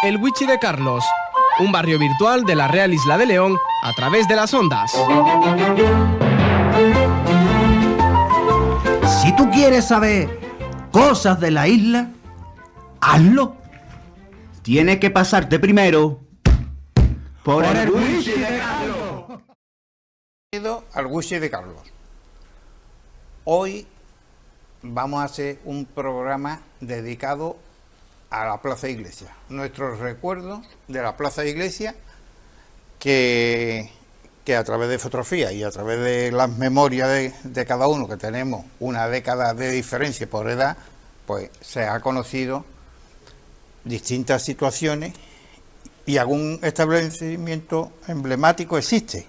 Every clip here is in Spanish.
El Wichi de Carlos, un barrio virtual de la Real Isla de León a través de las ondas. Si tú quieres saber cosas de la isla, hazlo. Tienes que pasarte primero por el Wichi de Carlos. Bienvenido al Wichi de Carlos. Hoy vamos a hacer un programa dedicado a la Plaza Iglesia. Nuestros recuerdos de la Plaza Iglesia que a través de fotografías y a través de las memorias de cada uno, que tenemos una década de diferencia por edad, pues se ha conocido distintas situaciones y algún establecimiento emblemático existe,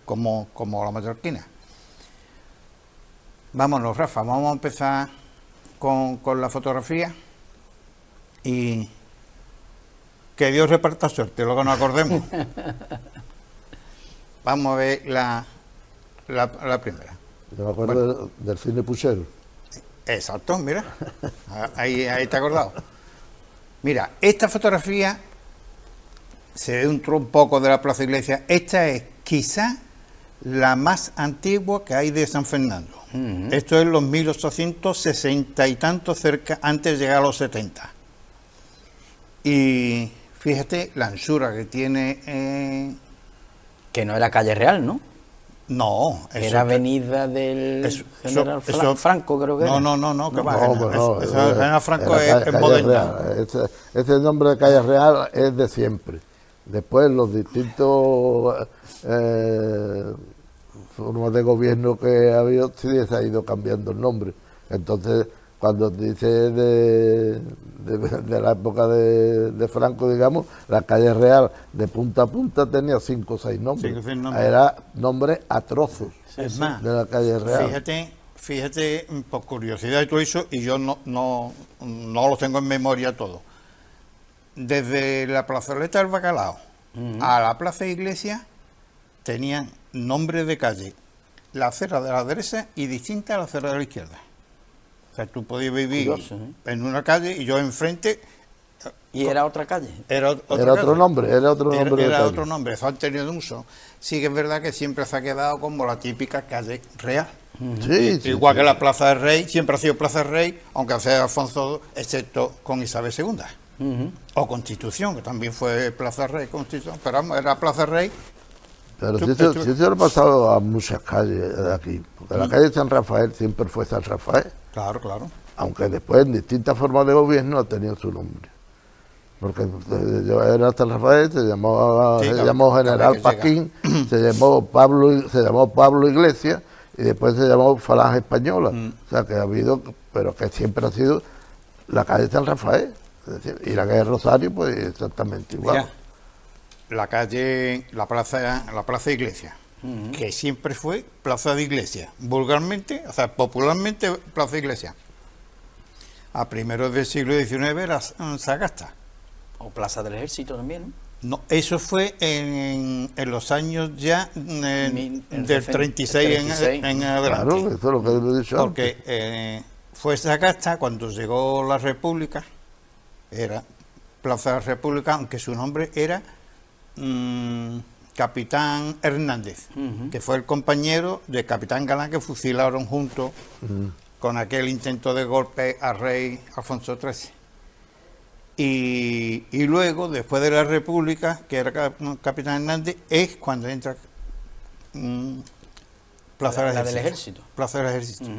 como la Mallorquina. Vámonos, Rafa, vamos a empezar con la fotografía y que Dios reparta suerte, luego nos acordemos. Vamos a ver la primera. Yo me acuerdo del cine Puchero. Exacto, mira, ahí te has acordado. Mira, esta fotografía se ve un poco de la Plaza Iglesia. Esta es quizá la más antigua que hay de San Fernando. Esto es los 1860 y tanto, cerca, antes de llegar a los 70. Y fíjate la anchura que tiene. Que no era calle Real, ¿no? No. Era avenida del general Franco, creo que era. No, que va. No, General Franco es moderna. Ese nombre de calle Real es de siempre. Después los distintos formas de gobierno que ha habido, sí se ha ido cambiando el nombre. Entonces, cuando dice de la época de Franco, digamos, la calle Real de punta a punta tenía 5 o 6 nombres. Sí, era nombres atroces es más, de la calle Real. Fíjate, por curiosidad y todo eso, y yo no lo tengo en memoria todo. Desde la plazoleta del Bacalao a la Plaza Iglesia tenían nombres de calle, la acera de la derecha y distinta a la acera de la izquierda. O sea, tú podías vivir en una calle y yo enfrente. ¿Y era otra calle? Era otro nombre. Era otro nombre, eso han tenido un uso. Sí que es verdad que siempre se ha quedado como la típica calle real. Igual que la Plaza del Rey, siempre ha sido Plaza del Rey, aunque sea Alfonso II, excepto con Isabel II. O Constitución, que también fue Plaza del Rey, Constitución, pero vamos, era Plaza del Rey. Pero si eso lo ha pasado a muchas calles de aquí, porque la calle San Rafael siempre fue San Rafael. Claro. Aunque después en distintas formas de gobierno ha tenido su nombre. Porque yo era San Rafael, se llamó General Paquín, se llamó Pablo Iglesias y después se llamó Falange Española. O sea que ha habido, pero que siempre ha sido la calle San Rafael. Es decir, y la calle Rosario, pues exactamente igual. Mira, la plaza Iglesia, que siempre fue Plaza de Iglesia, vulgarmente, o sea, popularmente Plaza Iglesia. A primeros del siglo XIX era Sagasta. O Plaza del Ejército también, ¿no? No, eso fue en los años ya del 36 en adelante. Claro, eso es lo que he dicho porque antes. Fue Sagasta cuando llegó la República, era Plaza de la República, aunque su nombre era Capitán Hernández, que fue el compañero de Capitán Galán que fusilaron juntos con aquel intento de golpe al rey Alfonso XIII. Y luego, después de la República, que era Capitán Hernández, es cuando entra Plaza del Ejército. Plaza del Ejército.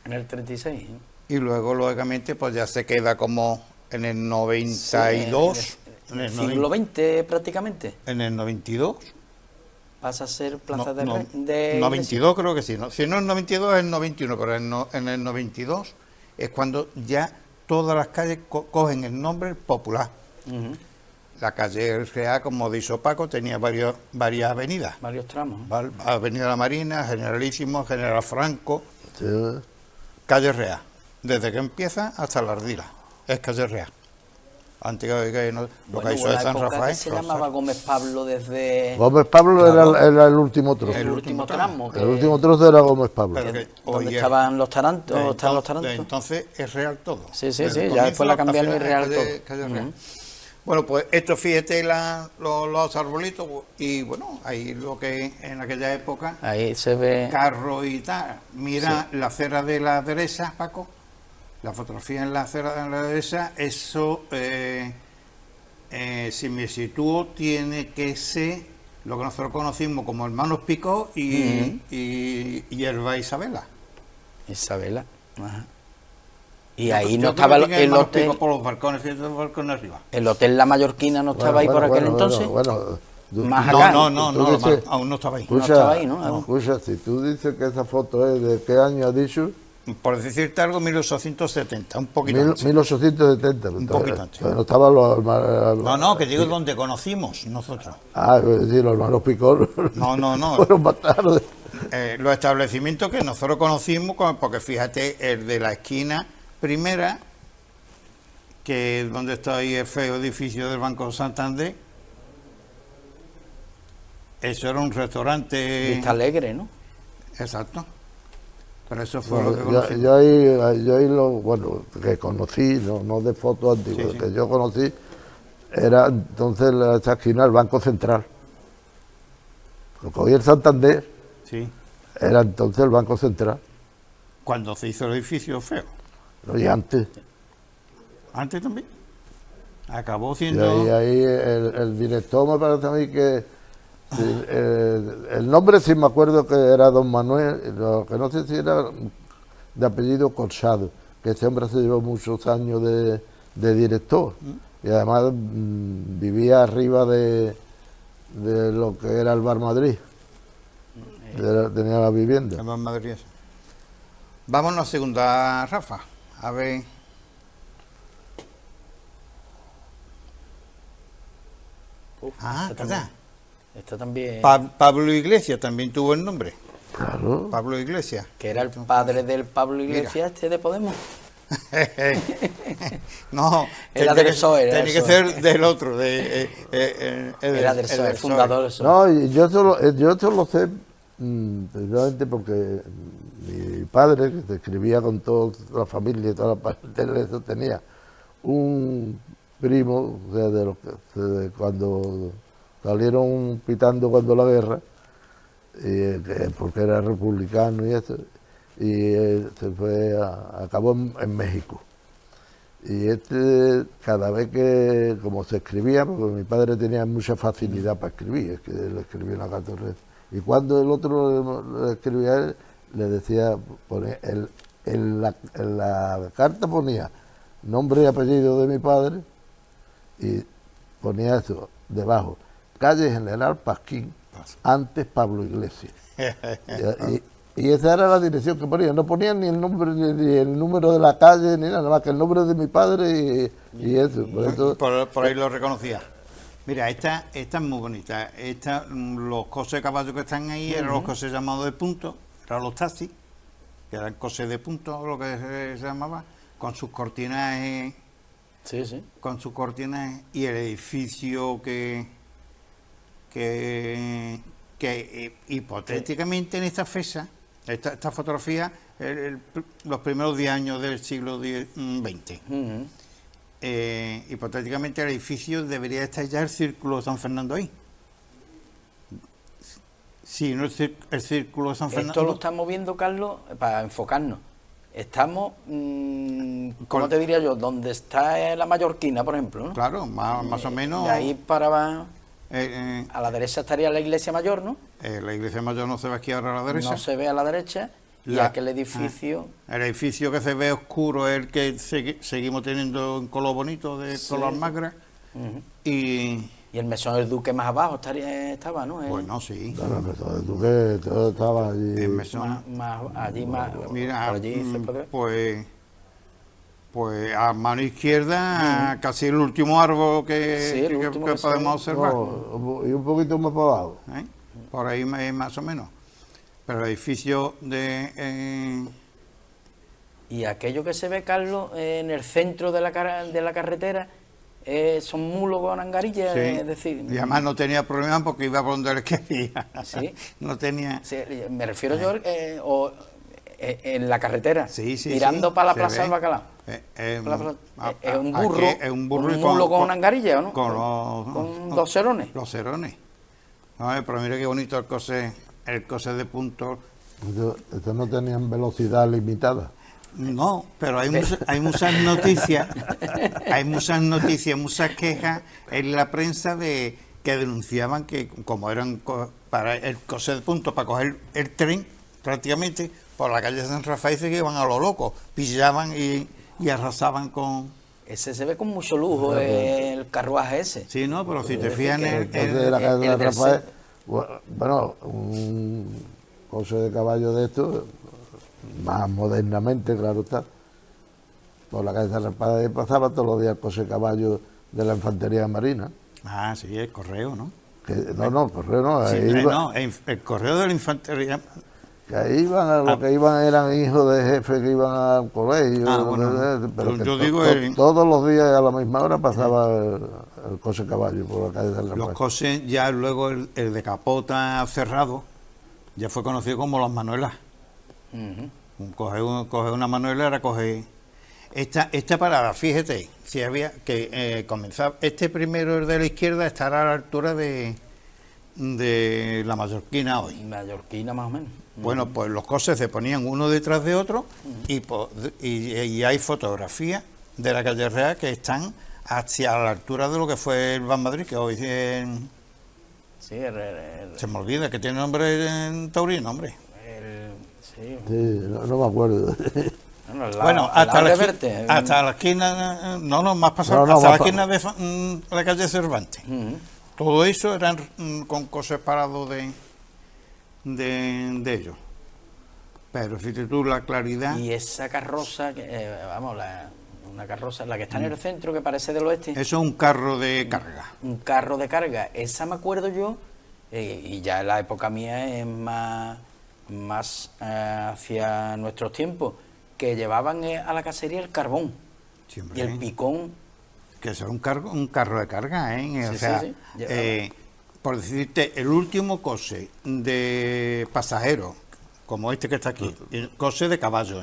En el 36. Y luego, lógicamente, pues ya se queda como en el 92. En el siglo XX prácticamente. En el 92. Pasa a ser Plaza de 92 creo que sí. ¿No? Si no en el 92 es el 91, pero en el 92 es cuando ya todas las calles cogen el nombre popular. La calle Real, como dijo Paco, tenía varias avenidas. Varios tramos. Avenida La Marina, Generalísimo, General Franco, Sí. Calle Real. Desde que empieza hasta la Ardila, es Calle Real. Antigua lo que hizo de San Rafael. Se llamaba Gómez Pablo desde. Gómez Pablo era el último trozo. El último tramo. El último trozo era Gómez Pablo. Donde estaban los tarantos. Entonces es Real todo. Sí, ya después la cambiaron y Real todo. Calle Real. Bueno, pues esto, fíjate los arbolitos y bueno, ahí lo que en aquella época, Ahí se ve. carro y tal. Mira la acera de la derecha, Paco, la fotografía en la acera de la derecha, eso, si me sitúo, tiene que ser lo que nosotros conocimos como Hermanos Picó y Hierba Isabela. Isabela. Ajá. Y ahí Yo no creo estaba que tiene el Hermanos hotel. Picó por los balcones, fíjate los balcones arriba. El hotel La Mallorquina no estaba ahí por aquel entonces. Más acá. Aún no estaba ahí. estaba ahí, ¿no? Escucha, si tú dices que esa foto es de qué año has dicho, Por decirte algo, 1870, un poquito antes. 1870. Un poquito antes. No estaban los hermanos. No, que digo donde conocimos nosotros. Ah, sí, los hermanos Picón. No. Fueron más tarde. Los establecimientos que nosotros conocimos, porque fíjate, el de la esquina primera, que es donde está ahí el feo edificio del Banco Santander, eso era un restaurante. Vista Alegre, ¿no? Exacto. Pero eso fue lo que Bueno, conocí. yo ahí bueno, que conocí, no de fotos antiguas, Sí. que yo conocí, era entonces esa esquina del Banco Central. Lo cogí el Santander, Sí. era entonces el Banco Central, Cuando se hizo el edificio feo. y antes. Antes también. Acabó Y siendo. ahí el director me parece a mí que el nombre sí me acuerdo que era don Manuel, lo que no sé si era de apellido Corsado, que ese hombre se llevó muchos años de director y además vivía arriba de lo que era el Bar Madrid, tenía la vivienda. En Madrid. Vámonos a segunda, Rafa. A ver. Esta ¿verdad? Esta también. Pablo Iglesias también tuvo el nombre. Claro. Pablo Iglesias. Que era el padre del Pablo Iglesias, este de Podemos. No, Era del PSOE, era tenía que del ser del otro, Era del PSOE, el PSOE. fundador del PSOE. No, y yo solo sé precisamente porque mi padre, que se escribía con toda la familia y toda la parte de eso, tenía un primo, o sea, de cuando salieron pitando cuando la guerra, porque era republicano y eso, y se fue, acabó en México. Y cada vez que, como se escribía, porque mi padre tenía mucha facilidad para escribir, es que él escribía una carta. Y cuando el otro le escribía a él, le decía, en la carta ponía nombre y apellido de mi padre, y ponía eso debajo, calle General Pasquín, antes Pablo Iglesias. Y esa era la dirección que ponía, no ponía ni el nombre ni el número de la calle ni nada más que el nombre de mi padre y eso. Por ahí lo reconocía. Mira, esta es muy bonita. Los coches de caballo que están ahí eran los coches llamados de punto, eran los taxis, que eran coches de punto, lo que se llamaba, con sus cortinajes. Sí. Con sus cortinas y el edificio que hipotéticamente en esta fecha, esta fotografía, los primeros 10 años del siglo XX. Hipotéticamente el edificio debería estar ya el Círculo de San Fernando ahí. Sí, no el Círculo de San Fernando. Esto lo estamos viendo, Carlos, para enfocarnos. Estamos, ¿cómo te diría yo? Donde está la Mallorquina, por ejemplo, ¿no? Claro, más o menos. De ahí para abajo, a la derecha estaría la iglesia mayor, ¿no? La iglesia mayor no se ve aquí ahora a la derecha. No se ve a la derecha. Y aquel edificio. El edificio que se ve oscuro es el que seguimos teniendo en color bonito, de color magre. Y el Mesón del Duque más abajo estaba, ¿no? Bueno, sí. Claro, el Mesón del Duque todo estaba allí. El Mesón. Mira, allí se puede ver. Pues a mano izquierda, casi el último árbol que podemos observar. Y un poquito más para abajo. Por ahí más o menos. Pero el edificio Y aquello que se ve, Carlos, en el centro de la carretera, son mulos con angarillas, sí. es decir... Y además no tenía problema porque iba por donde él quería. Sí. No tenía... Sí, me refiero yo en la carretera, sí, tirando para la Plaza del Bacalao. Es un burro, es un burro y mulo con una angarilla, ¿o no? Con dos cerones. Los cerones. Ay, pero mira qué bonito el coser de punto. Estos no tenían velocidad limitada. No, pero hay muchas noticias, muchas quejas en la prensa de que denunciaban que como eran para el coser de punto, para coger el tren prácticamente por la calle San Rafael, se iban a lo loco, pillaban y arrasaban con... Ese se ve con mucho lujo, el carruaje ese. Sí, no, pero si te fijas en De la calle San Rafael, bueno, un coche de caballo de estos, más modernamente, claro está, por la calle San Rafael pasaba todos los días el coche de caballo de la infantería marina. Ah, sí, el correo, ¿no? No, correo no. Sí, Ahí no, el correo de la infantería. que ahí iban, a lo que iban eran hijos de jefes que iban al colegio. Bueno, pero yo que digo todos los días a la misma hora pasaba el coche de caballo por la calle San Rafael. los coches, ya luego el de capota cerrado, ya fue conocido como las manuelas. Coger una manuela era coger esta parada, fíjate, si había que comenzar, este primero, el de la izquierda, estará a la altura de la Mallorquina hoy. Mallorquina más o menos. Bueno, pues los coches se ponían uno detrás de otro y hay fotografías de la calle Real que están hacia la altura de lo que fue el Ban Madrid, que hoy es... Sí, se me olvida que tiene nombre en taurino, hombre. Sí, no me acuerdo. Bueno, hasta la esquina, más pasado, hasta la esquina de la calle Cervantes. Todo eso eran con coches parados de ellos. Pero fíjate tú la claridad. Y esa carroza, una carroza, la que está en el centro, que parece del oeste. Eso es un carro de carga. Un carro de carga. Esa me acuerdo yo, y ya en la época mía es más hacia nuestros tiempos, que llevaban a la cacería el carbón. Siempre, y el picón. Que eso era un carro de carga, ¿eh? Sí, o sea, sí. por decirte, el último coche de pasajero, como este que está aquí, el coche de caballo,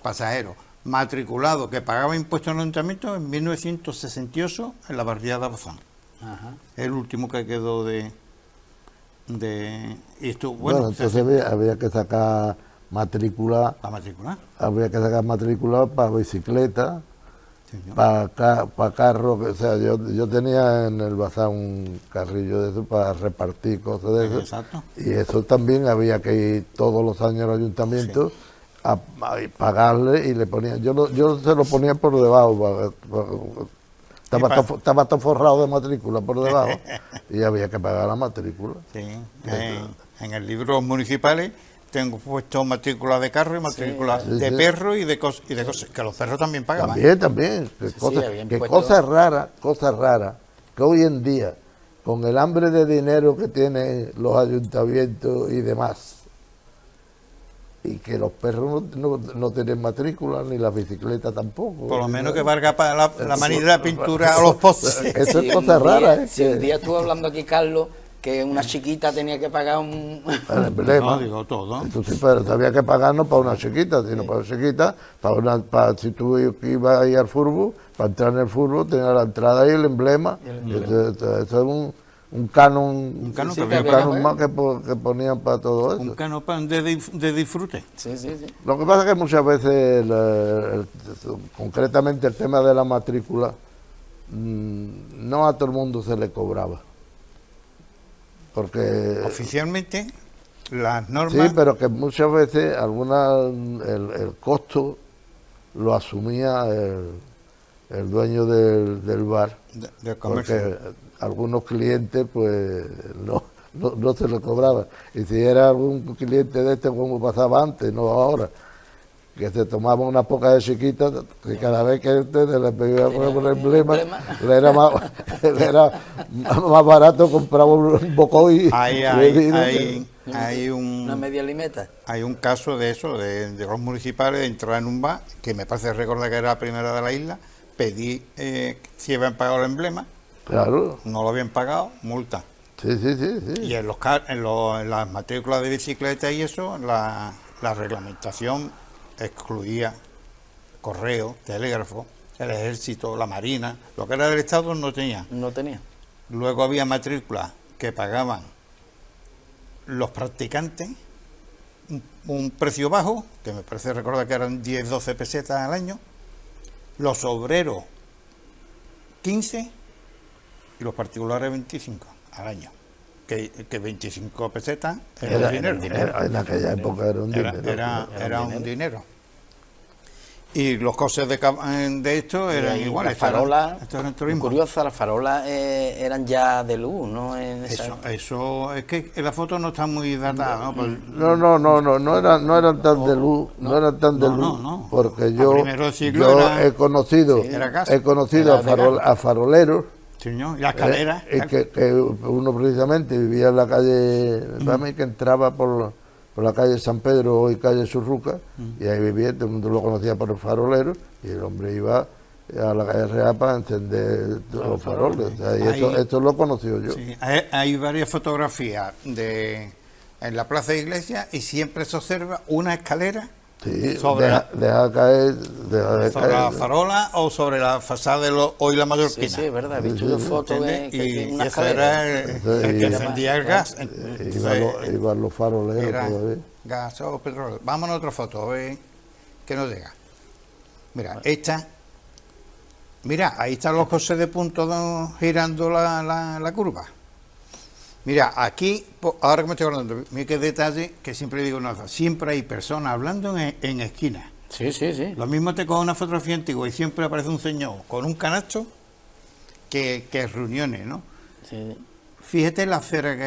pasajero, matriculado, que pagaba impuestos en el ayuntamiento en 1968 en la barriada de Bazán. El último que quedó y esto, bueno, entonces había que sacar matrícula. ¿La matrícula? Había que sacar matrícula para bicicleta, para carro. O sea, yo tenía en el bazar un carrillo de eso para repartir cosas de eso. Exacto. Y eso también había que ir todos los años al ayuntamiento a pagarle, y le ponía, yo se lo ponía por debajo. Estaba todo forrado de matrícula por debajo y había que pagar la matrícula. Sí, en el libro municipales tengo puesto matrícula de carro y matrícula de perro y de cosas, que los perros también pagaban. También. Cosas raras, que hoy en día, con el hambre de dinero que tienen los ayuntamientos y demás, y que los perros no tienen matrícula, ni las bicicletas tampoco. Por lo menos que valga para la manera de pintura a los postes. Eso es cosa rara. Si un día estuvo hablando aquí, Carlos, que una chiquita tenía que pagar un... El emblema. No, digo todo. Entonces, pero había que pagar no para una chiquita, sino para una chiquita, si tú ibas a ir al fútbol, para entrar en el fútbol, tenía la entrada y el emblema. Eso es un canon más que ponían para todo eso. Un canon de disfrute. Sí. Lo que pasa es que muchas veces, concretamente el tema de la matrícula, no a todo el mundo se le cobraba. Porque oficialmente las normas... Sí, pero que muchas veces el costo lo asumía el dueño del bar, del comercio. porque algunos clientes pues no se lo cobraban. Y si era algún cliente de este, como pasaba antes, no ahora, que se tomaba una poca de chiquita, que cada vez que le pedía un emblema, le era más barato comprar un bocoy. Hay una media limeta. Hay un caso de eso, de los municipales, de entrar en un bar, que me parece recordar que era la primera de la isla, pedí si habían pagado el emblema. Claro. No lo habían pagado, multa. Sí. Y en las matrículas de bicicleta y eso, la reglamentación excluía correo, telégrafo, el ejército, la marina, lo que era del Estado no tenía. No tenía. Luego había matrículas que pagaban los practicantes, un precio bajo, que me parece recordar que eran 10-12 pesetas al año, los obreros 15 y los particulares 25 al año. Que 25 pesetas era dinero. En aquella época era un dinero. Era un dinero. Y los costes de esto eran iguales. Las farolas, esto era el turismo. curiosa, las farolas eran ya de luz, ¿no? Eso es que en la foto no está muy datada, ¿no? No eran tan de luz, no eran tan de luz, no. porque yo he conocido, a faroleros. Señor, y la escalera. Que uno precisamente vivía en la calle Rami, que entraba por la calle San Pedro, hoy calle Surruca, y ahí vivía, todo el mundo lo conocía por el farolero, y el hombre iba a la calle Real para encender los faroles. O sea, y esto lo he conocido yo. Sí, hay varias fotografías en la plaza de Iglesia y siempre se observa una escalera. Sí, sobre deja caer, la farola o sobre la fachada de hoy la Mallorquina. Sí, es verdad, he visto una foto y una eso era el que encendía el gas. Iban los faroleros todavía. Gas o petróleo. Vamos a otra foto, a ver que nos llega. Mira, esta. Mira, ahí están los coches de punto girando la curva. Mira, aquí, ahora que me estoy acordando, mira qué detalle, que siempre digo nada, siempre hay personas hablando en esquinas. Sí. Lo mismo te coge una fotografía antigua y siempre aparece un señor con un canasto que reuniones, ¿no? Sí. Fíjate la acera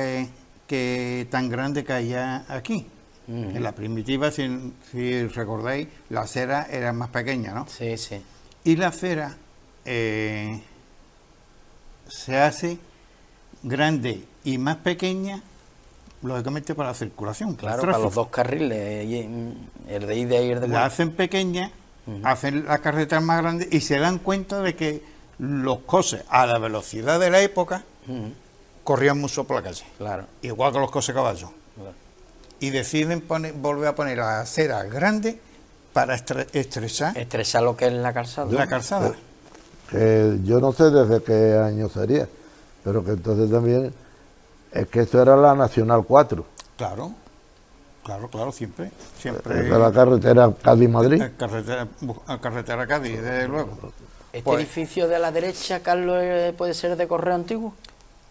que tan grande que hay aquí. En la primitiva, si recordáis, la acera era más pequeña, ¿no? Sí. Y la acera se hace grande y más pequeña, lógicamente para la circulación. Claro, para los dos carriles, el de ida y el de vuelta. La hacen pequeña, hacen las carreteras más grandes y se dan cuenta de que los coches a la velocidad de la época corrían mucho por la calle. Claro. Igual que los coches caballos. Claro. Y deciden volver a poner la acera grande para estrechar lo que es la calzada. la calzada. Que yo no sé desde qué año sería, pero que entonces también es que esto era la Nacional 4. Claro, siempre. De la carretera Cádiz-Madrid. Carretera Cádiz, desde luego. ¿Este edificio de la derecha, Carlos, puede ser de correo antiguo?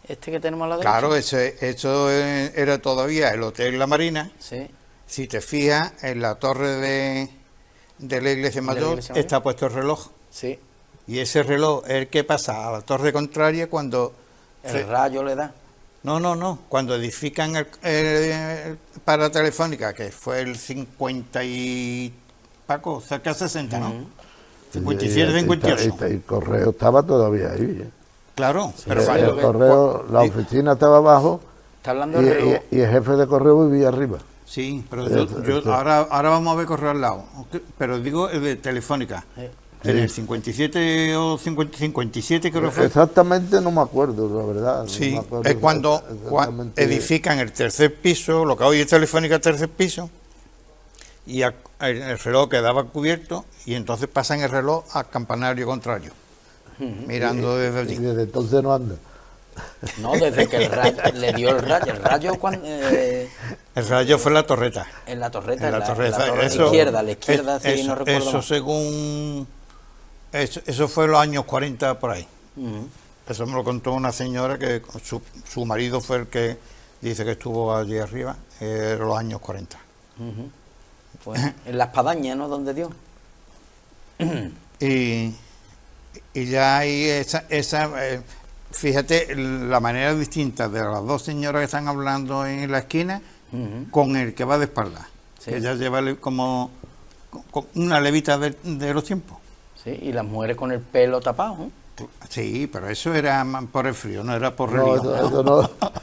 ¿Este que tenemos a la derecha? Claro, eso era todavía el Hotel La Marina. Sí. Si te fijas, en la torre de la Iglesia Mayor está puesto el reloj. Sí. Y ese reloj es el que pasa a la torre contraria cuando... El rayo le da. No. Cuando edifican el para Telefónica, que fue el 50 y... Paco, cerca de 60, ¿no? 57, 58. Y el correo estaba todavía ahí. Claro, Sí, pero el correo, la oficina estaba abajo. Está hablando del reloj. Y el jefe de correo vivía arriba. Sí, pero ahora vamos a ver correo al lado. Pero digo el de Telefónica. En el 57 o 57 creo que fue. Exactamente no me acuerdo, la verdad. Sí, no me acuerdo es cuando edifican el tercer piso, lo que hoy es Telefónica, tercer piso, y el reloj quedaba cubierto, y entonces pasan el reloj al campanario contrario, mirando desde allí. Y desde entonces no anda. No, desde que el rayo, le dio el rayo. El rayo cuando... El rayo fue en la torreta. En la torreta, En la torreta. la torre a la izquierda, sí, no recuerdo eso más. según... Eso fue en los años 40 por ahí. Eso me lo contó una señora que su marido fue el que dice que estuvo allí arriba, en los años 40. Pues en la espadaña, ¿no? Donde dio. Y ya hay fíjate la manera distinta de las dos señoras que están hablando en la esquina con el que va de espalda, que ya lleva como una levita de los tiempos. Sí, y las mujeres con el pelo tapado, ¿no? Sí, pero eso era por el frío, no era por religión.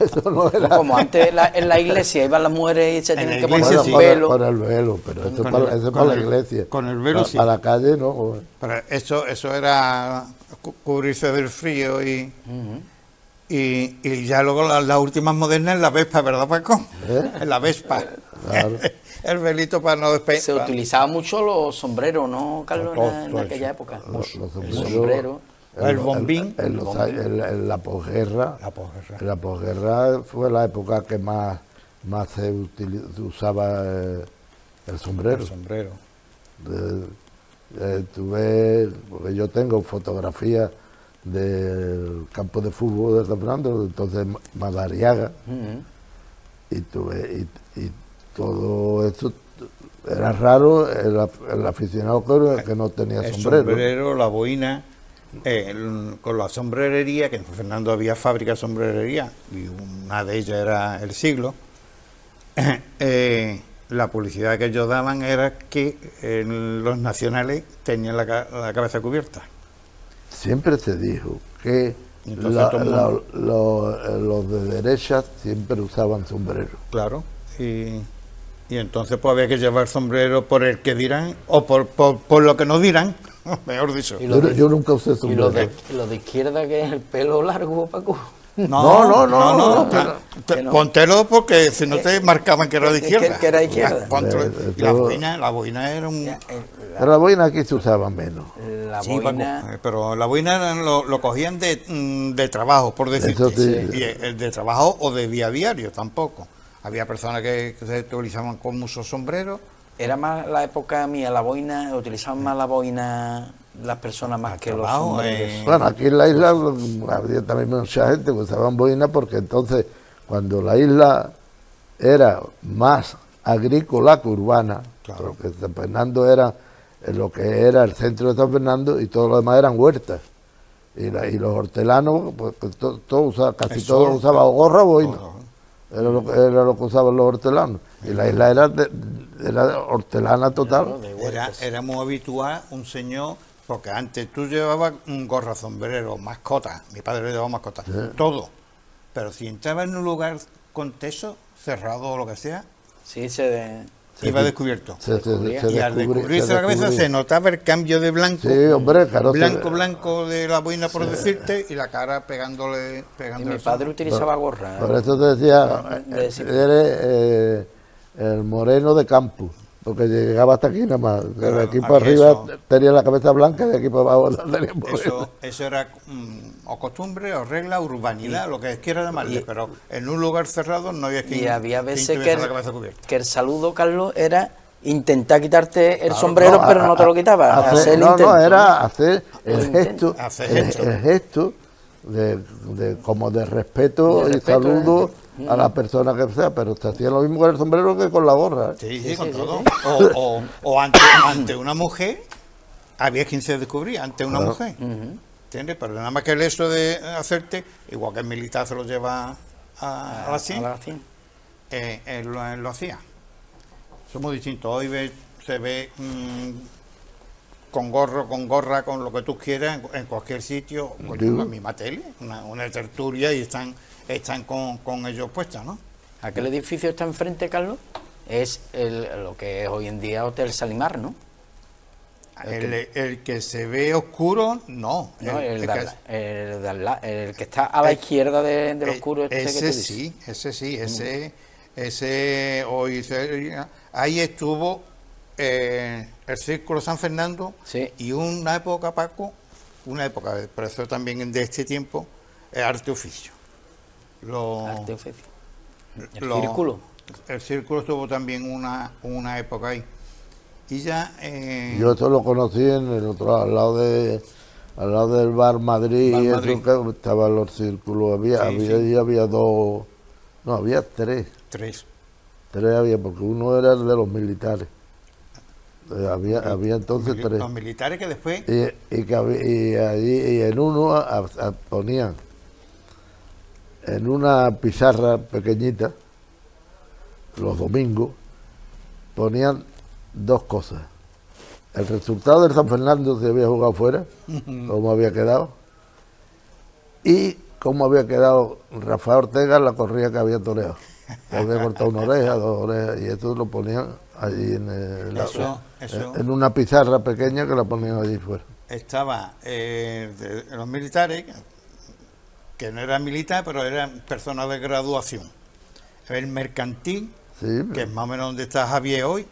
Eso no era. Como antes en la iglesia iban las mujeres y se tenían que poner iglesia, el sí. velo. Para el velo, pero eso es para la iglesia. Con el velo, sí. Para la calle, no. Pero eso era cubrirse del frío y ya luego las últimas modernas, la Vespa, ¿verdad, Paco? La Vespa. Claro. el velito para no despegar. Se utilizaba mucho los sombreros, ¿no, Carlos, Todo, en todo aquella eso. época? Los El sombreros, sombrero. El bombín. En la posguerra. La posguerra. En la posguerra fue la época que más se usaba el sombrero. El sombrero. Porque yo tengo fotografías del campo de fútbol de San Fernando, entonces Madariaga, y todo esto era raro el aficionado que no tenía El sombrero. sombrero, la boina, con la sombrerería, que en San Fernando había fábrica de sombrerería, y una de ellas era El Siglo. La publicidad que ellos daban era que los nacionales tenían la cabeza cubierta. Siempre se dijo que Entonces todo el mundo- los de derecha siempre usaban sombrero. Claro. Y entonces pues había que llevar sombrero por el que dirán, o por lo que nos dirán, mejor dicho. Y los de- Yo nunca usé Y sombrero. los de izquierda, que es el pelo largo, Paco. No, Póntelo porque si no te marcaban que era de izquierda. que era de izquierda. Póntelo. Y Todo- la boina era un... Pero la boina aquí se usaba menos. La Sí, boina. Paco, pero la boina lo cogían de trabajo, por decirte. Eso sí. Y el de trabajo o de día a diario tampoco. Había personas que se utilizaban con muchos sombreros. Era más la época mía, la boina, utilizaban más la boina las personas más que los trabajo, sombreros. Bueno, aquí en la isla había también mucha gente que usaban boina porque entonces cuando la isla era más agrícola que urbana, Claro. porque San Fernando era lo que era el centro de San Fernando y todo lo demás eran huertas. Y los hortelanos, pues, casi El todos sol, usaban gorra o boina. todo. Era lo que usaban los hortelanos. Y la isla era hortelana total. De huertas. Era muy habitual un señor, porque antes tú llevabas un gorra, sombrero, mascota. Mi padre llevaba mascota. Todo. Pero si entraba en un lugar con techo, cerrado o lo que sea, Sí, iba descubierto. Se Y al descubrirse la cabeza se notaba el cambio de blanco. Sí, hombre, claro. Blanco de la boina, por decirte, y la cara pegándole y mi padre utilizaba gorra. Por eso te decía, eres el moreno de campo, porque llegaba hasta aquí nada más. De Claro, aquí había para arriba eso. tenía la cabeza blanca y de aquí para abajo la tenía morena. Eso era o costumbre, o regla, urbanidad, lo que quiera llamarle, pero en un lugar cerrado no había quien, Y había quien veces tuviese la cabeza cubierta. que el saludo, Carlos, era intentar quitarte el sombrero, pero no te lo quitaba. Hacer el intento, era hacer el intento. gesto, Hacer gesto. el gesto como de respeto De y respeto, saludo a la persona que sea, pero se hacía lo mismo con el sombrero que con la gorra. Sí, con todo. O ante una mujer, había quien se descubría, ante una mujer. ¿Entiendes? Pero nada más que el hecho de hacerte, igual que el militar se lo lleva a la 100, a la 100. él lo hacía. Somos distintos. Hoy se ve con gorra, con lo que tú quieras, en cualquier sitio, en la misma tele, una tertulia, y están con ellos puestas, ¿no? Aquel edificio está enfrente, Carlos, es lo que es hoy en día Hotel Salimar, ¿no? El que se ve oscuro, no. No, el que está a la izquierda del oscuro. Ese sí, ese hoy ahí estuvo el Círculo San Fernando. Sí. Y una época, Paco, pero eso también de este tiempo, arte oficio. Arte oficio. El lo- círculo. El Círculo estuvo también una época ahí. Y ya... Yo esto lo conocí en el otro, al lado del Bar Madrid, Bar y eso Madrid. que estaban los círculos, había dos, no, había tres había, porque uno era el de los militares. Había entonces tres. Los militares que después... Y en uno ponían en una pizarra pequeñita, los domingos, ponían dos cosas. El resultado del San Fernando, si había jugado fuera, cómo había quedado, y cómo había quedado Rafael Ortega en la corrida que había toreado. Había cortado una oreja, dos orejas, y eso lo ponían allí Eso. en una pizarra pequeña que la ponían allí fuera. Estaba los militares, que no eran militares, pero eran personas de graduación. El mercantil, Sí, que es más o menos donde está Javier hoy,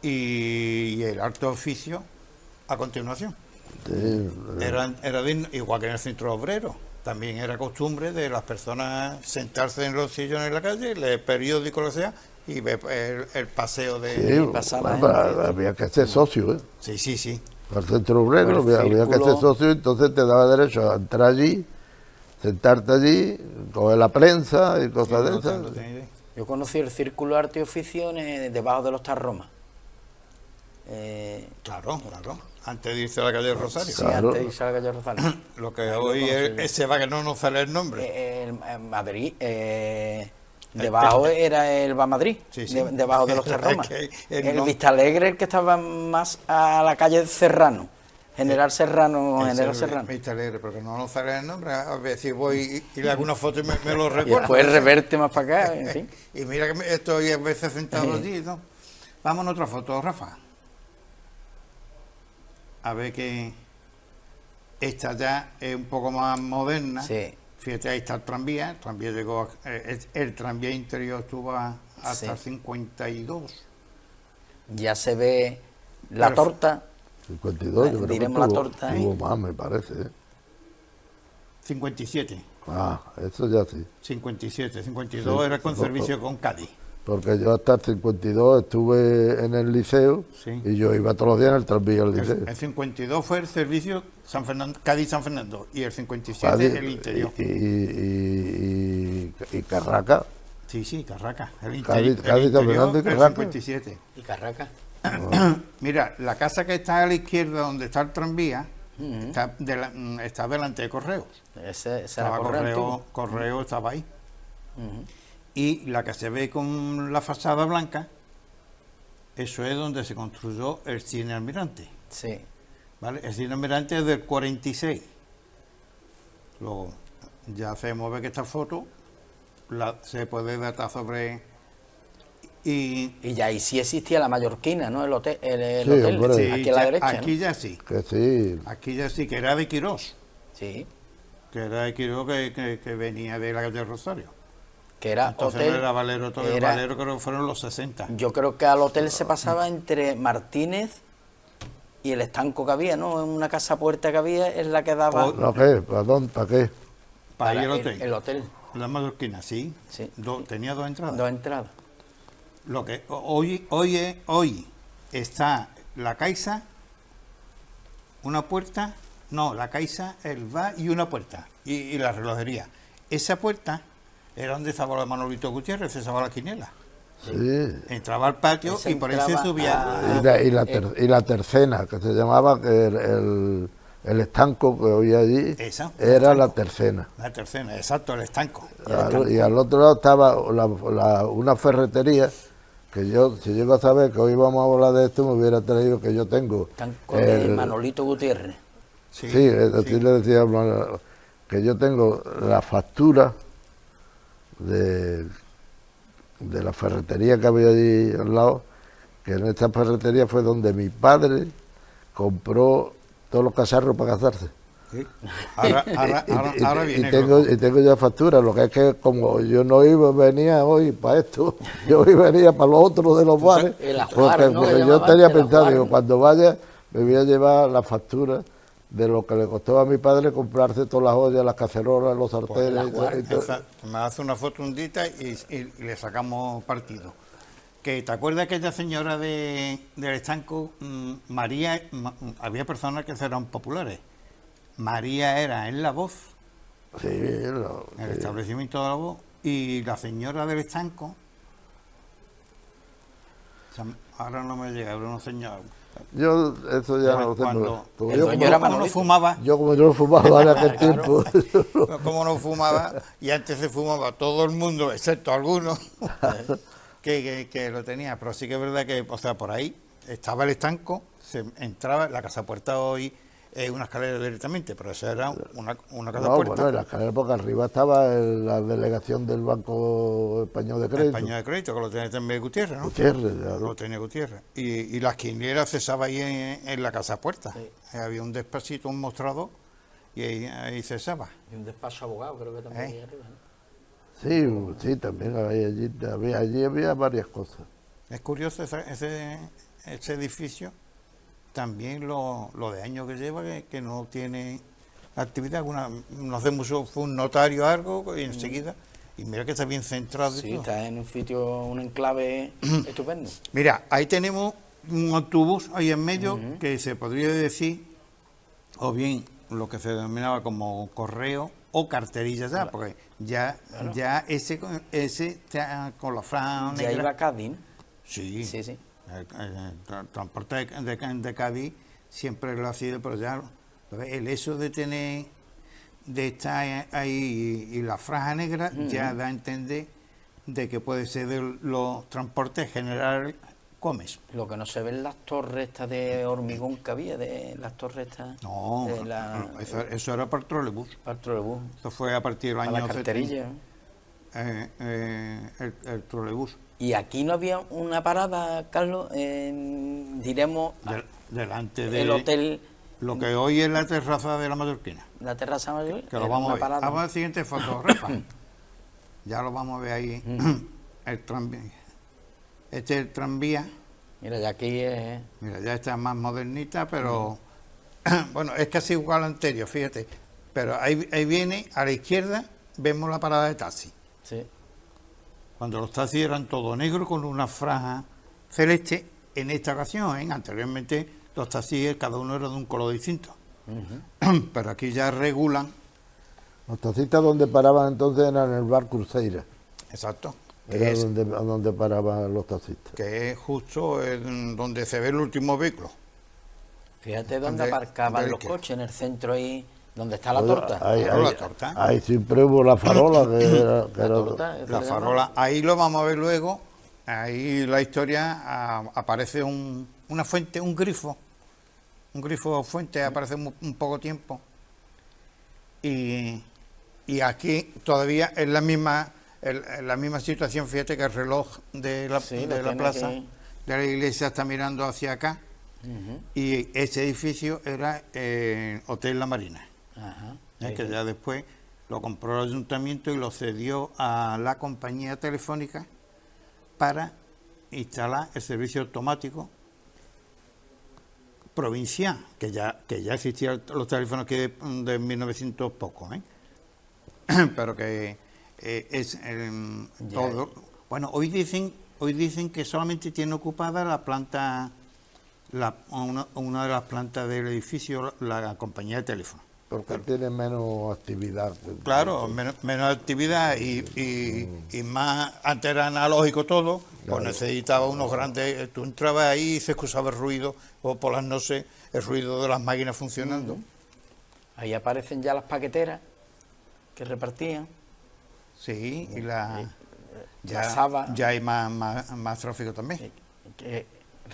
y el alto oficio a continuación. sí. Era igual que en el centro obrero. También era costumbre de las personas sentarse en los sillones en la calle, leer periódico, lo que sea, y ver el paseo de... Sí, pasaba bueno, gente. había que ser socio, ¿eh? Sí, sí, sí. Al centro obrero Pues había que ser círculo- socio, entonces te daba derecho a entrar allí, sentarte allí, coger la prensa y cosas de No esas. tenía idea. Yo conocí el Círculo Arte y Oficio debajo de los Tarromas. Claro, claro. Antes de irse a la calle del Rosario. Sí, Claro. antes de irse a la calle Rosario. Lo que Ahí lo hoy conocí es yo. ese va que no nos sale el nombre. En Madrid, debajo era el Va Madrid, Sí, sí. debajo de los Tarromas. Es que el El nom- Vistalegre, el que estaba más a la calle Serrano, General Serrano, General Serrano. Vista Alegre, porque no nos sale el nombre. A ver si voy y le hago una foto y me lo Y recuerdo. después reverte más para acá, en fin. Y mira que estoy a veces sentado allí, ¿no? Vamos a otra foto, Rafa. A ver que esta ya es un poco más moderna. Sí. Fíjate, ahí está el tranvía llegó, el tranvía interior estuvo hasta Sí. el 52. Ya se ve la Pero- torta, 52, yo creo que diremos la torta, ¿eh? tuvo más, me parece. 57. Ah, eso ya sí. 57, 52 Sí, era con sí, servicio con Cádiz. Porque yo hasta el 52 estuve en el liceo Sí. y yo iba todos los días en el tranvía al liceo. El 52 fue el servicio San Fernando, Cádiz-San Fernando y el 57 Cádiz el interior. y Carraca. Sí, sí, Carraca. El Cádiz, el Cádiz, San interior, Fernando y el Carraca. 57. y Carraca. Mira, la casa que está a la izquierda donde está el tranvía está, está delante de Correos. Ese era Estaba Correo antiguo. Correo estaba ahí. Y la que se ve con la fachada blanca, eso es donde se construyó el Cine Almirante. Sí. ¿Vale? El Cine Almirante es del 46. Luego, ya hacemos ver que esta foto se puede datar sobre... Y, Y ya ahí sí existía la Mallorquina, ¿no? El hotel, el Sí, hotel hombre. sí, aquí a la ya- derecha, aquí ¿no? ya sí. Que sí, Aquí ya sí, que era de Quirós. Sí, Que era de Quirós que venía de la calle Rosario. que era Entonces hotel. no era Valero, todo el era- Valero creo que fueron los 60. Yo creo que al hotel se pasaba entre Martínez y el estanco que había, ¿no? En una casa puerta que había es la que daba Oh, ¿no qué? ¿Para qué? Para ir al el hotel. el hotel. La Mallorquina, sí. Sí. Tenía dos entradas. Dos entradas. Lo que hoy está la Caixa, una puerta, no, la Caixa, el bar y una puerta, y la relojería. Esa puerta era donde estaba la Manolito Gutiérrez, se estaba la quinela. Sí. Entraba al patio Esa y por ahí se entraba subía. Y la tercena, que se llamaba, que el estanco que había allí, Esa, era el la estanco. tercena. La tercera, exacto, el estanco. Claro, y al otro lado estaba una ferretería, que yo, si llego a saber que hoy vamos a hablar de esto, me hubiera traído que yo tengo. Estanco de Manolito Gutiérrez. Sí, así le decía que yo tengo la factura de la ferretería que había allí al lado, que en esta ferretería fue donde mi padre compró todos los cacharros para casarse. Sí. Ahora viene. Y tengo ya factura, lo que es que como yo no venía hoy para esto, yo hoy venía para lo otro de los bares, El ajuar, ¿no? porque Le yo llamaban tenía el pensado, ajuar, digo, ¿no? cuando vaya me voy a llevar la factura de lo que le costó a mi padre comprarse todas las ollas, las cacerolas, los sartenes. ajuar, y todo. Me hace una foto hundita y le sacamos partido. Que te acuerdas aquella señora del estanco, María, había personas que eran populares. María era en La Voz, Sí, en el establecimiento de La Voz, y la señora del estanco, ahora no me llega, era una señora. yo eso ya no lo sé. Cuando- Como el yo, dueño era Como no Manolito. fumaba, como yo no fumaba en aquel tiempo. como no fumaba, y antes se fumaba todo el mundo, excepto algunos, que lo tenía. Pero sí que es verdad que, o sea, por ahí estaba el estanco, se entraba, la casa puerta hoy es una escalera directamente, pero esa era una casa No, puerta. bueno, en la escalera porque arriba estaba la delegación del Banco Español de Crédito. España de crédito, que lo tenía también Gutiérrez, ¿no? Gutiérrez, claro. Lo tenía Gutiérrez. Y las quinielas cesaba ahí en la casa puerta. Había un despacito, un mostrador, y ahí cesaba. Y un despacho abogado, creo que también ¿Eh? ahí arriba, ¿no? Sí, sí, también allí había varias cosas. Es curioso ese edificio, también lo de años que lleva, que no tiene actividad alguna. No hace mucho fue un notario algo y enseguida, y mira que está bien centrado. Sí, y todo. está en un sitio, un enclave estupendo. Mira, ahí tenemos un autobús ahí en medio que se podría decir, o bien lo que se denominaba como correo o carterilla ya, porque ya ese está con la franja Ya negra. iba a Cádiz, ¿no? Sí, Sí, sí. el transporte de Cádiz siempre lo ha sido, pero ya el hecho de tener, de estar ahí y la franja negra ya da a entender de que puede ser de los transportes General Gómez. Lo que no se ven las torres estas de hormigón que había, de las torres estas. No, de la, eso era para el trolebús. para el trolebús, Eso fue a partir del para año la carterilla. 70, el trolebús. Y aquí no había una parada, Carlos, diremos, Delante el hotel, lo que hoy es la terraza de la Mallorquina. la terraza mayor. Que lo era vamos a una ver. parada. Vamos a la siguiente foto, Rafa. Ya lo vamos a ver ahí. El tranvía. Este es el tranvía. Mira, ya aquí es. Mira, ya está más modernita, pero bueno, es casi igual al anterior, fíjate. Pero ahí viene, a la izquierda, vemos la parada de taxi. Sí. Cuando los taxis eran todo negro con una franja celeste, en esta ocasión, anteriormente los taxis cada uno era de un color distinto. Pero aquí ya regulan. Los taxistas donde paraban entonces eran en el bar Cruzeira. Exacto. Era donde paraban los taxistas. Que es justo donde se ve el último vehículo. Fíjate dónde De- aparcaban de los que- coches, en el centro ahí, donde está la Oye, torta. La torta. Ahí siempre hubo la farola, que La era torta, eso La le llaman. farola, ahí lo vamos a ver luego. Ahí la historia aparece una fuente, un grifo fuente, aparece un poco tiempo. Y aquí todavía es la misma situación. Fíjate que el reloj de la, Sí, de lo la tiene plaza aquí. de la iglesia está mirando hacia acá. Y ese edificio era Hotel La Marina. Ajá. Que ya después lo compró el ayuntamiento y lo cedió a la compañía telefónica para instalar el servicio automático provincial, que ya existían los teléfonos que de 1900 poco, pero que es todo. Bueno, hoy dicen que solamente tiene ocupada la planta, una de las plantas del edificio, la compañía de teléfono. porque tiene menos actividad. Claro, menos actividad y más, antes era analógico todo, pues necesitaba unos grandes, tú entrabas ahí y se escuchaba el ruido, o por las noches el ruido de las máquinas funcionando. Ahí aparecen ya las paqueteras que repartían. Sí, y la Saba. ya hay más tráfico también. Que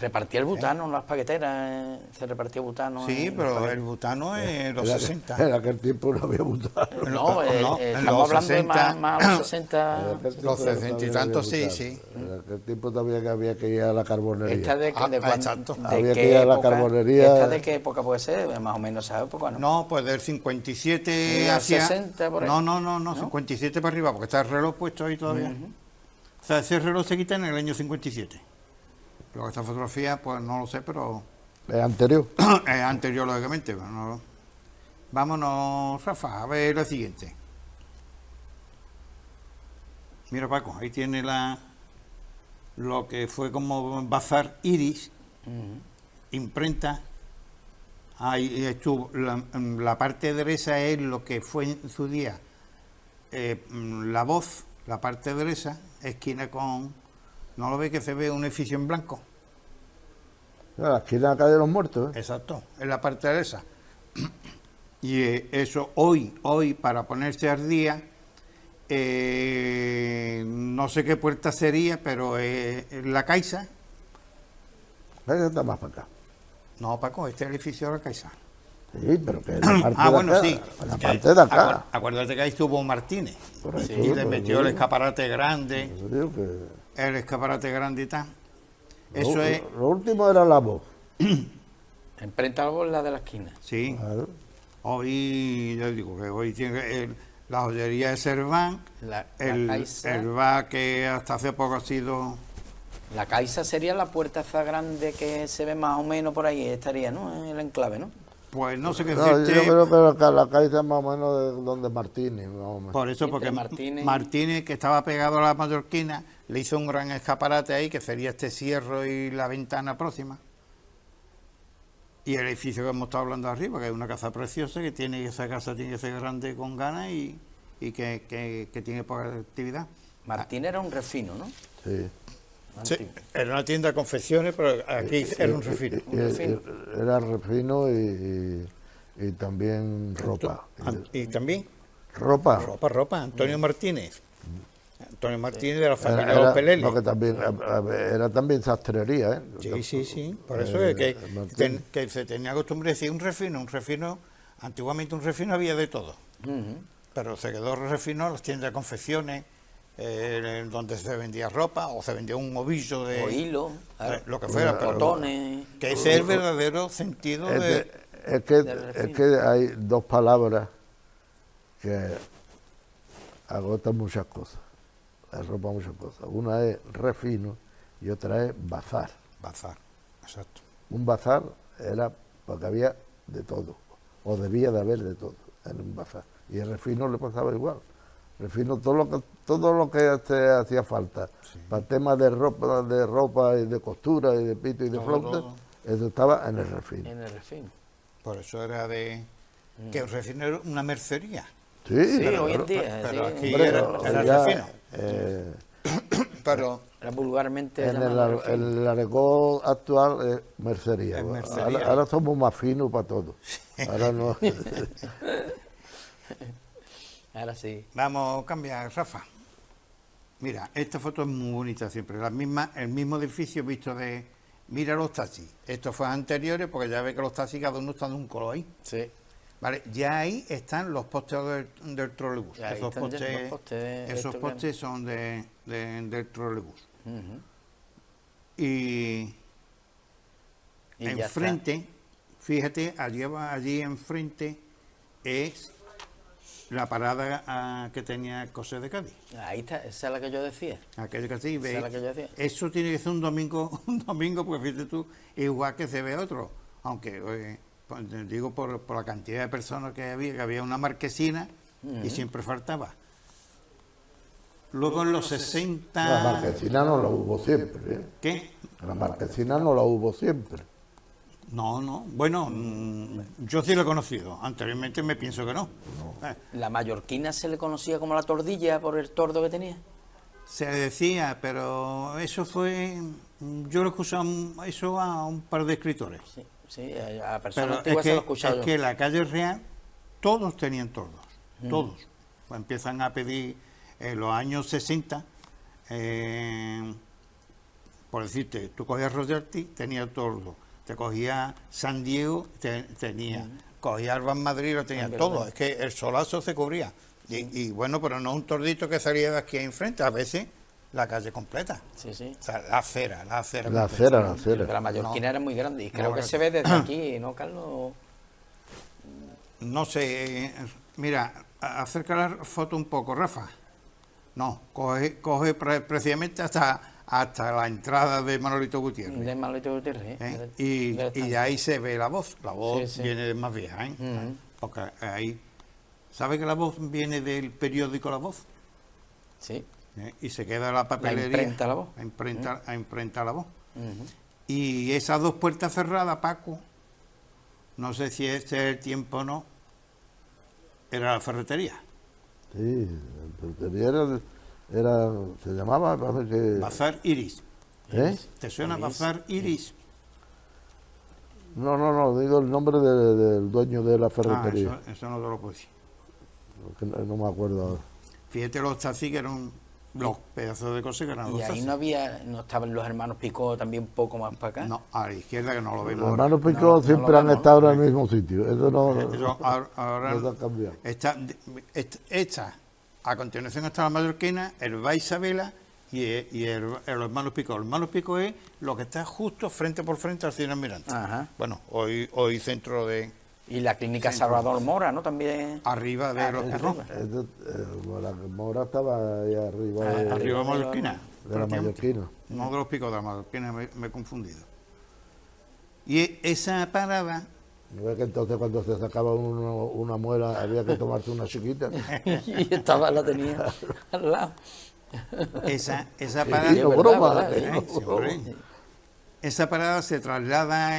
repartía el butano en las paqueteras, se repartía butano. Sí, en las pero paqueteras. el butano es los 60. En aquel tiempo no había butano. No, en estamos los hablando 60, de más los 60. Los 60 y tantos, sí, sí. En aquel tiempo todavía había que ir a la carbonería. ¿Esta de, exacto. de Había qué que ir a la época? carbonería. ¿Esta de qué época puede ser? Más o menos esa época, ¿no? No, pues del 57 Mira, hacia... 60 por ahí. No, 57 para arriba, porque está el reloj puesto ahí todavía. O sea, ese reloj se quita en el año 57. Luego esta fotografía, pues no lo sé, pero Es anterior. es anterior, lógicamente. Pero no. Vámonos, Rafa, a ver la siguiente. Mira, Paco, ahí tiene lo que fue como Bazar Iris, imprenta. Ahí estuvo, la parte derecha es lo que fue en su día La Voz, la parte derecha, esquina con... ¿No lo ve que se ve un edificio en blanco? La esquina de la calle de los Muertos. Exacto, es la parte derecha. Y eso hoy, para ponerse al día, no sé qué puerta sería, pero la Caixa. Ese está más para acá. No, Paco, este es el edificio de la Caixa. Sí, pero que la parte de Bueno, acá, sí. la parte de acá. Acuérdate que ahí estuvo Martínez. Por eso, Y le por metió eso. el escaparate grande, Por eso digo que el escaparate grande y tal. Eso es, lo último era La Voz. Imprenta algo en la de la esquina. sí. Claro. Hoy, ya digo que hoy tiene la joyería de Serván, La el Caixa. bar que hasta hace poco ha sido... La Caixa sería la puerta esa grande que se ve más o menos por ahí, estaría, ¿no? En el enclave, ¿no? Pues no sé qué No, yo decirte, creo que la calle es más o menos de donde Martínez, más o menos. por eso, Entre porque Martínez que estaba pegado a la mallorquina, le hizo un gran escaparate ahí, que sería este cierro y la ventana próxima. Y el edificio que hemos estado hablando arriba, que es una casa preciosa, esa casa tiene que ser grande con ganas y que tiene poca actividad. Martín era un refino, ¿no? Sí. Sí, era una tienda de confecciones, pero aquí era un refino. Era refino y también ropa. Y también Ropa. ropa, Antonio Martínez. Antonio Martínez de la familia de Era, los Pelele. no, que también, era también sastrería, ¿eh? Sí. Por eso es Martín. que se tenía costumbre de decir un refino. Antiguamente un refino había de todo. Pero se quedó refino en las tiendas de confecciones, donde se vendía ropa o se vendía un ovillo de... O hilo, lo que fuera, pero botones. que ese es el verdadero sentido de... Es que hay dos palabras que agotan muchas cosas, arropan muchas cosas. Una es refino y otra es bazar. Bazar, exacto. Un bazar era porque había de todo, o debía de haber de todo en un bazar. Y el refino le pasaba igual. Refino todo lo que te hacía falta para temas de ropa y de costura y de pito y de flauta, todo. eso estaba en el refino. En el refino. Por eso era de... Que el refino era una mercería. Sí, Sí, pero- hoy en día. pero sí. aquí hombre, era ya, refino. Pero Era vulgarmente en llamado refino. el argot actual es mercería. Es mercería. Ahora somos más finos para todo. Ahora no. Ahora sí. vamos a cambiar, Rafa. Mira, esta foto es muy bonita siempre. El mismo edificio visto de... Mira los taxis. Esto fue anteriores porque ya ve que los taxis cada uno está de un color ahí. Sí. Vale, ya ahí están los postes del trolebús. Ya ahí Esos están ya postes, los postes esos estos que- postes son del trolebús. Ujú. Y Y ya enfrente, fíjate, allí enfrente es la parada que tenía José de Cádiz. está. Ahí está, esa es la que yo decía. Aquel que sí, Esa es la que yo decía. eso tiene que ser un domingo, porque fíjate tú, igual que se ve otro. Aunque, pues, te digo por la cantidad de personas que había una marquesina y siempre faltaba. Luego en los 60... La marquesina no la hubo siempre. ¿Eh? ¿Qué? La marquesina no la hubo siempre. No. Bueno, yo sí lo he conocido. Anteriormente me pienso que no. La mallorquina se le conocía como la tordilla por el tordo que tenía. Se decía, pero eso fue... Yo lo he escuchado eso a un par de escritores. Sí, a personas Pero antiguas se lo he es escuchado que yo. en la calle Real todos tenían tordos, todos. Pues empiezan a pedir en los años 60, por decirte, tú cogías Royalty, tenía tordo, te cogía San Diego, tenía, cogía Arban Madrid, lo tenía todo. Es que el solazo se cubría. Y bueno, pero no un tordito que salía de aquí enfrente, a veces la calle completa. Sí. O sea, la acera. La completa. acera. Pero la mallorquina era muy grande y creo que se ve desde aquí, ¿no, Carlos? No sé, mira, acerca la foto un poco, Rafa. No, coge precisamente hasta la entrada de Manolito Gutiérrez. De Manolito Gutiérrez, ¿eh? Del Y stand. ahí se ve la voz. La voz Sí. viene más vieja, ¿eh? Ujú. Porque ahí... ¿Sabe que la voz viene del periódico La Voz? Sí. Y se queda en la papelería. imprenta La Voz. A imprenta La Voz. Ujú. Y esas dos puertas cerradas, Paco, no sé si este es el tiempo o no, era la ferretería. Sí, la ferretería se llamaba, parece que... Bazar Iris. ¿Eh? ¿Te suena Iris. Bazar Iris? No, digo el nombre del dueño de la ferretería, Eso no te lo puedo decir. que no me acuerdo ahora. Fíjate los taxis que eran los pedazos de cosas que eran Y los ahí taxis. no estaban los hermanos Picó también un poco más para acá. No, a la izquierda que no lo Los vemos. hermanos Picó No, no siempre lo han vemos. estado en el mismo sitio. Eso Eso ahora no se ha cambiado. está a continuación está la mallorquina, el Bar Isabela y el hermano Picó. El hermano Picó es lo que está justo frente por frente al Cine Almirante. Ajá. Bueno, hoy centro de... Y la clínica Salvador Mora, ¿no? También. Arriba del hospital. Mora estaba ahí arriba. Arriba de Mallorquina. De la Mallorquina. No de los Picos de la Mallorquina, me he confundido. Y esa parada, ¿No ves que entonces cuando se sacaba una muela había que tomarse una chiquita? Y la tenía al lado. esa Sí, parada, no broma. ¿verdad? no Sí, broma. hombre. Esa parada se traslada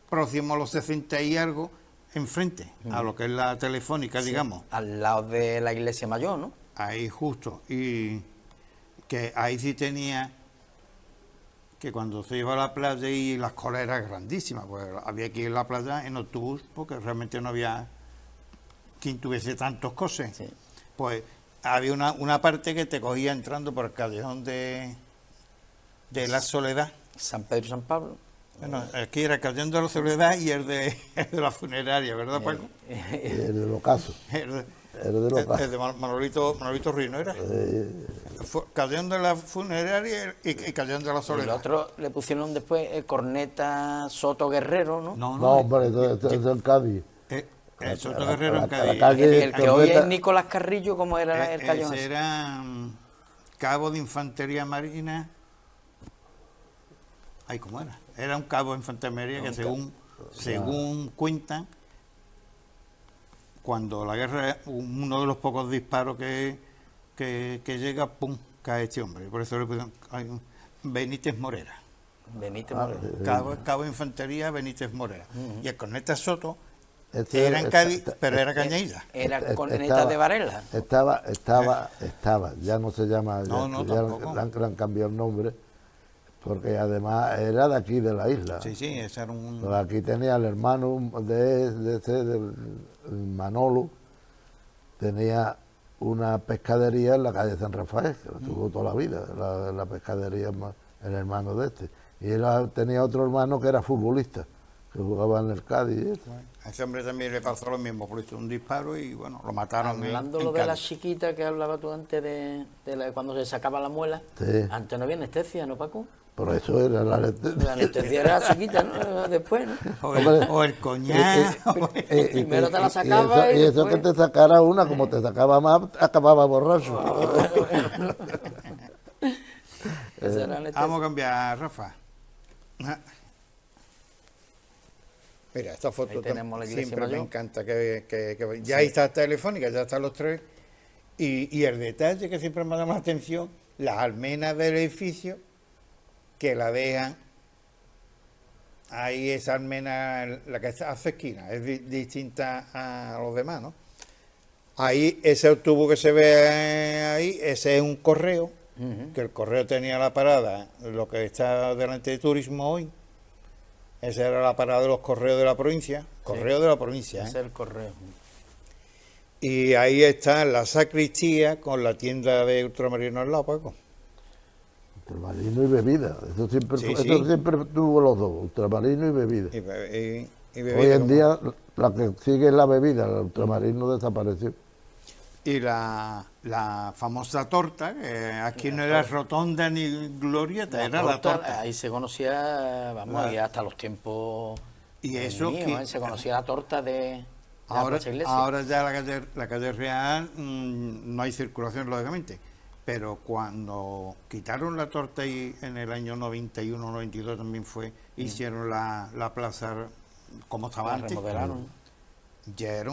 próximo a los 60 y algo, enfrente, a lo que es la telefónica, digamos. Al lado de la iglesia mayor, ¿no? Ahí justo. Y que ahí sí tenía que cuando se iba a la playa y las colas eran grandísimas, pues había que ir a la playa en autobús porque realmente no había quien tuviese tantos coches. Sí. Pues había una parte que te cogía entrando por el callejón de la Soledad. San Pedro y San Pablo. Bueno, aquí era el callejón de la Soledad y el de la funeraria, ¿verdad, Paco? El del ocaso. El El del ocaso. de Manolito Ruiz, ¿no era? Callejón de la funeraria y callejón de la El Soledad. otro le pusieron después el Corneta Soto Guerrero, ¿no? No, No, hombre, esto es en Cádiz. El Soto Guerrero en la Cádiz. calle- El que hoy Corneta- es Nicolás Carrillo, ¿cómo era el callejón? Ese era cabo de infantería marina. Ay, ¿cómo era? Era un cabo de infantería que según cuentan, cuando la guerra, uno de los pocos disparos que llega, pum, cae este hombre. Por eso le pusieron Benítez Morera. Benítez Ah, Moreno. Cabo de infantería Benítez Morera. Y el Corneta Soto Este- era en Cádiz, pero era Cañaída. Era Corneta de Varela. Estaba, ya no se llama, No, ya tampoco. le han cambiado el nombre, porque además era de aquí de la isla. Sí, ese era un... Pues aquí tenía el hermano del Manolo, tenía una pescadería en la calle San Rafael, que lo tuvo toda la vida, la pescadería, el hermano de este. Y él tenía otro hermano que era futbolista, que jugaba en el Cádiz. y eso. A ese hombre también le pasó lo mismo, por eso un disparo y bueno, lo mataron Hablando en lo de la Cádiz. chiquita que hablaba tú antes cuando se sacaba la muela. Sí. Antes no había anestesia, ¿no, Paco? Por eso era la La anestesia era chiquita, ¿no? Después, ¿no? O el coñac. Primero te la sacaba y eso que después- te sacara una, como te sacaba más, acababa borracho. Esa era la anestesia. Vamos a cambiar, Rafa. Mira, esta foto Ahí tenemos la iglesia siempre me mayor. encanta. Que ya ahí está Telefónica, ya están los tres. Y el detalle que siempre me llama la atención, las almenas del edificio que la dejan. Ahí esa almena, la que hace esquina, es distinta a los demás, ¿no? Ahí, ese tubo que se ve ahí, ese es un correo, que el correo tenía la parada, lo que está delante de turismo hoy. Esa era la parada de los correos de la provincia, correo de la provincia, Ese es el correo. Y ahí está la sacristía con la tienda de ultramarino al lado, Paco. Ultramarino y bebida, eso siempre, Sí, eso sí. siempre tuvo los dos, ultramarino y bebida. Y bebida, Hoy en como- día la que sigue es la bebida, el ultramarino desapareció. Y la famosa torta, que aquí no era rotonda ni glorieta, era la torta. Ahí se conocía, vamos, y hasta los tiempos Y eso míos, que- se conocía la torta de la Ahora, Plaza Iglesia. ahora ya la calle Real no hay circulación, lógicamente. Pero cuando quitaron la torta y en el año 91, 92 también fue, hicieron la plaza como estaba La antes. remodelaron. Ya era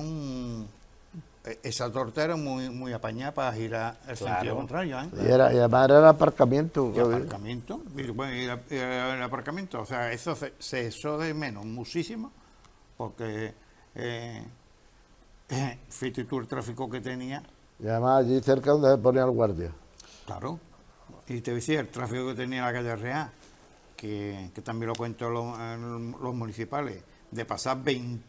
esa torta era muy apañada para girar el Claro. sentido contrario, ¿eh? Y además era el aparcamiento. Y aparcamiento, y bueno, y el aparcamiento, o sea, eso se echó de menos muchísimo, porque fíjate tú el tráfico que tenía, Y además allí cerca donde se ponía el guardia. claro, y te decía el tráfico que tenía la calle Real, que también lo cuento los municipales, de pasar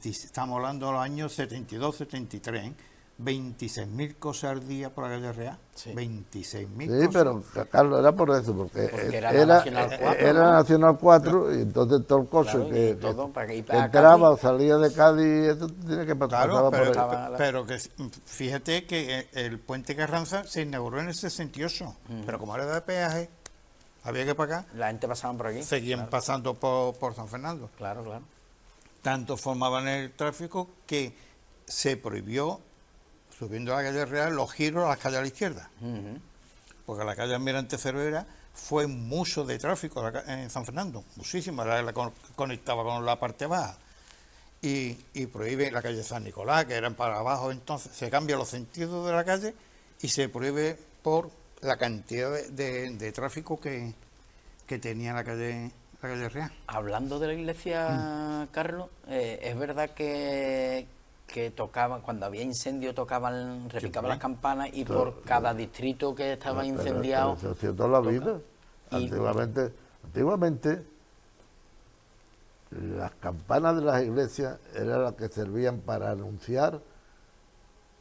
estamos hablando de los años 72, 73, 26.000 cosas al día por la calle Real, Sí. 26.000 Sí, cosas. pero Carlos, era por eso, porque era la Nacional 4, era ¿no? Nacional 4 y entonces todo el coche Claro, y que todo para que- y que para entraba Cádiz. o salía de Cádiz, eso tiene que pasar Claro, por ahí. Estaba- pero que fíjate que el puente Carranza se inauguró en el 68, pero como era de peaje, había que pagar, La gente pasaba por aquí. seguían pasando por San Fernando. Claro, claro. tanto formaban el tráfico que se prohibió, subiendo a la calle Real, los giros a las calles a la izquierda. Porque la calle Almirante Cervera fue mucho de tráfico en San Fernando, muchísimo, era la que conectaba con la parte baja. Y prohíbe la calle San Nicolás, que eran para abajo, entonces se cambian los sentidos de la calle y se prohíbe por la cantidad de tráfico que tenía la calle Real. Hablando de la iglesia, Carlos, es verdad que tocaban, cuando había incendio tocaban, repicaban las campanas y por cada distrito que estaba incendiado... Pero eso ha sido toda la vida. Antiguamente las campanas de las iglesias eran las que servían para anunciar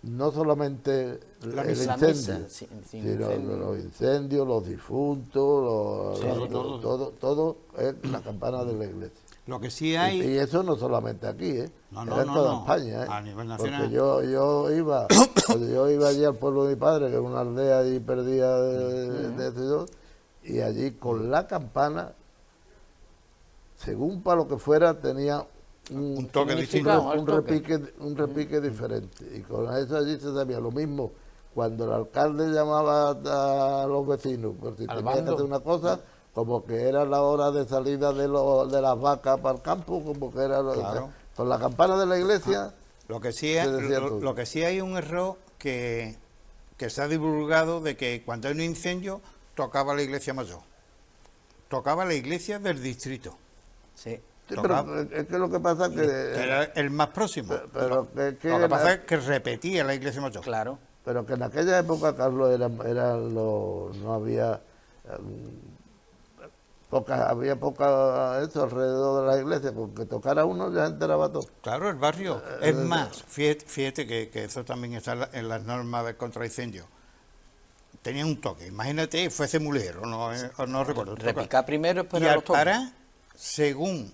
no solamente el incendio, sino los incendios, los difuntos, todo es la campana de la iglesia. Lo que sí hay... Y eso no solamente aquí, era en toda España. A nivel nacional. Porque yo iba, cuando yo iba allí al pueblo de mi padre, que es una aldea allí perdida de Ciudad, y allí con la campana, según para lo que fuera, tenía un toque distinto, un repique diferente. Y con eso allí se sabía lo mismo. Cuando el alcalde llamaba a los vecinos, por si tenía que hacer una cosa, como que era la hora de salida de las vacas para el campo, como que era con la campana de la iglesia. Lo que sí hay un error que se ha divulgado, de que cuando hay un incendio tocaba la iglesia mayor, tocaba la iglesia del distrito. Sí. Pero es que lo que pasa es que era el más próximo. Pero lo que pasa es que repetía la iglesia mayor. Claro. Pero que en aquella época, Carlos, no había había poca esto alrededor de la iglesia, porque tocara uno ya enteraba todo. Claro, el barrio. Es más, fíjate que eso también está en las normas de contraincendio. Tenía un toque, imagínate, fuese mulero, no recuerdo. Repicar primero, pero y ahora, según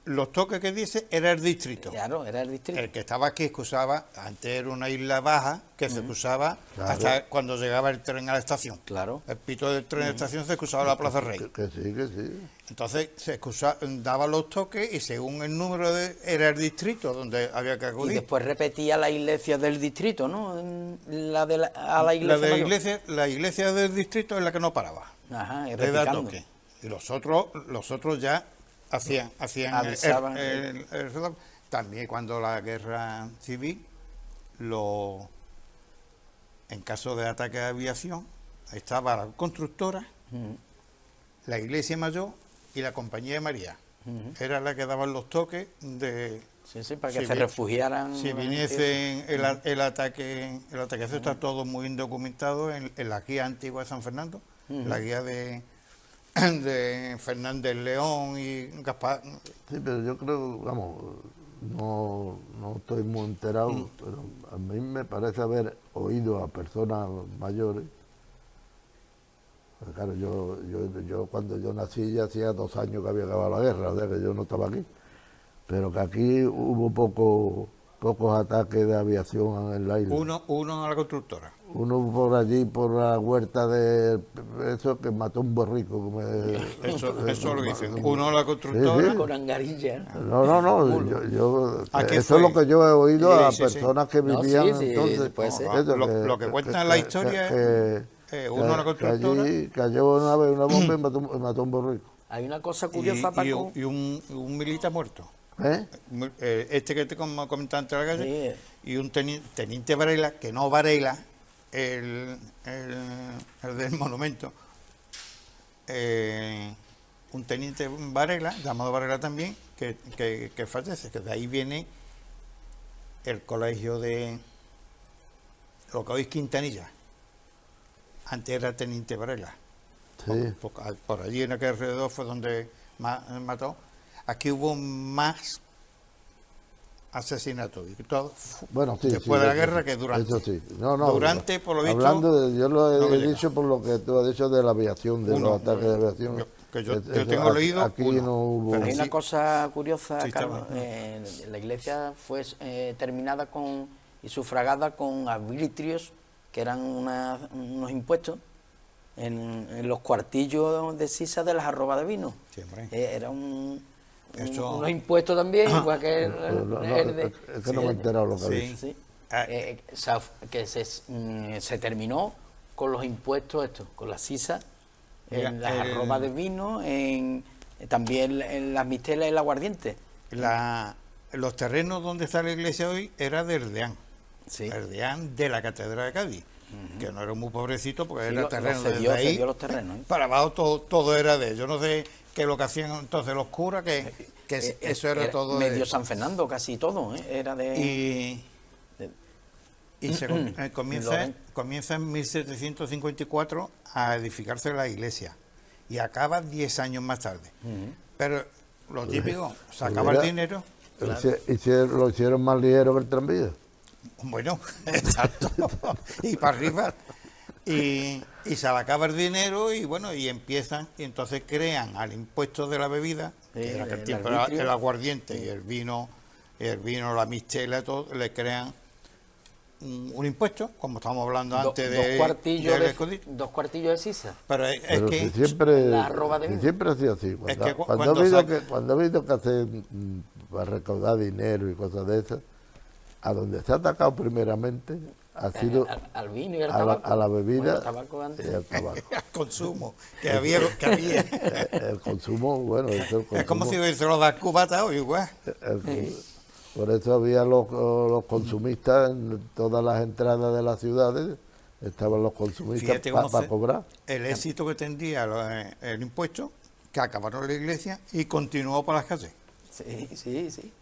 los toques que dice, era el distrito. Claro, era el distrito. El que estaba aquí excusaba, antes era una isla baja, que se excusaba hasta cuando llegaba el tren a la estación. Claro. El pito del tren a la estación se excusaba a la Plaza Rey. Que sí. Entonces se daba los toques y según el número era el distrito donde había que acudir. Y después repetía la iglesia del distrito, ¿no? A la iglesia. La iglesia del distrito es la que no paraba. Ajá, y repicando. Toque. Y los otros ya hacían el también cuando la guerra civil, en caso de ataque de aviación, estaba la constructora, la iglesia mayor y la compañía de María. Era la que daban los toques de... Sí, para que se refugiaran. Si viniese el ataque. Eso está todo muy bien documentado en la guía antigua de San Fernando, la guía de Fernández León y Gaspar. Sí, pero yo creo, no estoy muy enterado, pero a mí me parece haber oído a personas mayores. Claro, yo cuando yo nací ya hacía 2 años que había acabado la guerra, o sea que yo no estaba aquí, pero que aquí hubo pocos ataques de aviación en la isla. Uno a la constructora. Uno por allí, por la huerta de eso, que mató un borrico. Eso lo dicen. Uno a la constructora. Sí. Con angarilla. No. Eso es lo que yo he oído a personas que vivían entonces. Puede ser. Lo que cuenta en la historia es uno a la constructora. Allí cayó una vez una bomba y mató un borrico. Hay una cosa curiosa, Paco. Y un militar muerto. Este que te comentaba antes de la calle, y un teniente Varela, que no Varela, el del monumento, un teniente Varela, llamado Varela también, que fallece, que de ahí viene el colegio de lo que hoy es Quintanilla. Antes era teniente Varela. Sí. Por allí en aquel alrededor fue donde mató. Aquí hubo más asesinatos y todo, después de la guerra que durante. Eso sí. Durante, por lo visto. Hablando yo lo he dicho por lo que tú has dicho de la aviación, de los ataques de aviación. Yo tengo leído. Aquí no hubo. Pero hay una cosa curiosa, Carlos. La iglesia fue terminada y sufragada con arbitrios, que eran unos impuestos en los cuartillos de sisa de las arrobas de vino. Sí, era un unos impuestos también, igual que Es que no me he enterado lo que ha Sí. dicho. Sí. Que se terminó con los impuestos estos, con la sisa, en Mira, las arrobas de vino, también en las mistelas y el aguardiente. Los terrenos donde está la iglesia hoy era de Erdeán. Sí. Erdeán de la Catedral de Cádiz, que no era muy pobrecito porque Sí, era lo terreno cedió, desde ahí cedió los terrenos, ¿eh? para abajo, todo era de ellos. No sé qué es lo que hacían entonces los curas, que eso era todo de medio ellos. San Fernando, casi todo, ¿eh? Era de... Y se comienza en 1754 a edificarse la iglesia y acaba 10 años más tarde. Pero lo típico, sacaba el dinero. Lo hicieron más ligero que el tranvía. Bueno, exacto. Y para arriba. Y se le acaba el dinero y bueno, y empiezan, y entonces crean al impuesto de la bebida, que era aquel tiempo era el aguardiente y el vino, la mistela, todo, le crean un impuesto, como estábamos hablando antes dos cuartillos de sisa. Pero es Pero que si siempre, la arroba de si vino. siempre ha sido así. Es que Cuando ha habido que hacer para recaudar dinero y cosas de esas, a donde se ha atacado primeramente ha sido Al vino y al a tabaco. la bebida Bueno, el tabaco antes. y al tabaco. el consumo que había. El consumo, bueno, es el consumo. Es como si se lo das cubata hoy, igual. Por eso había los consumistas en todas las entradas de las ciudades, estaban los consumistas Fíjate cómo para cobrar. el éxito que tendría el impuesto, que acabaron la iglesia y continuó por las calles. Sí.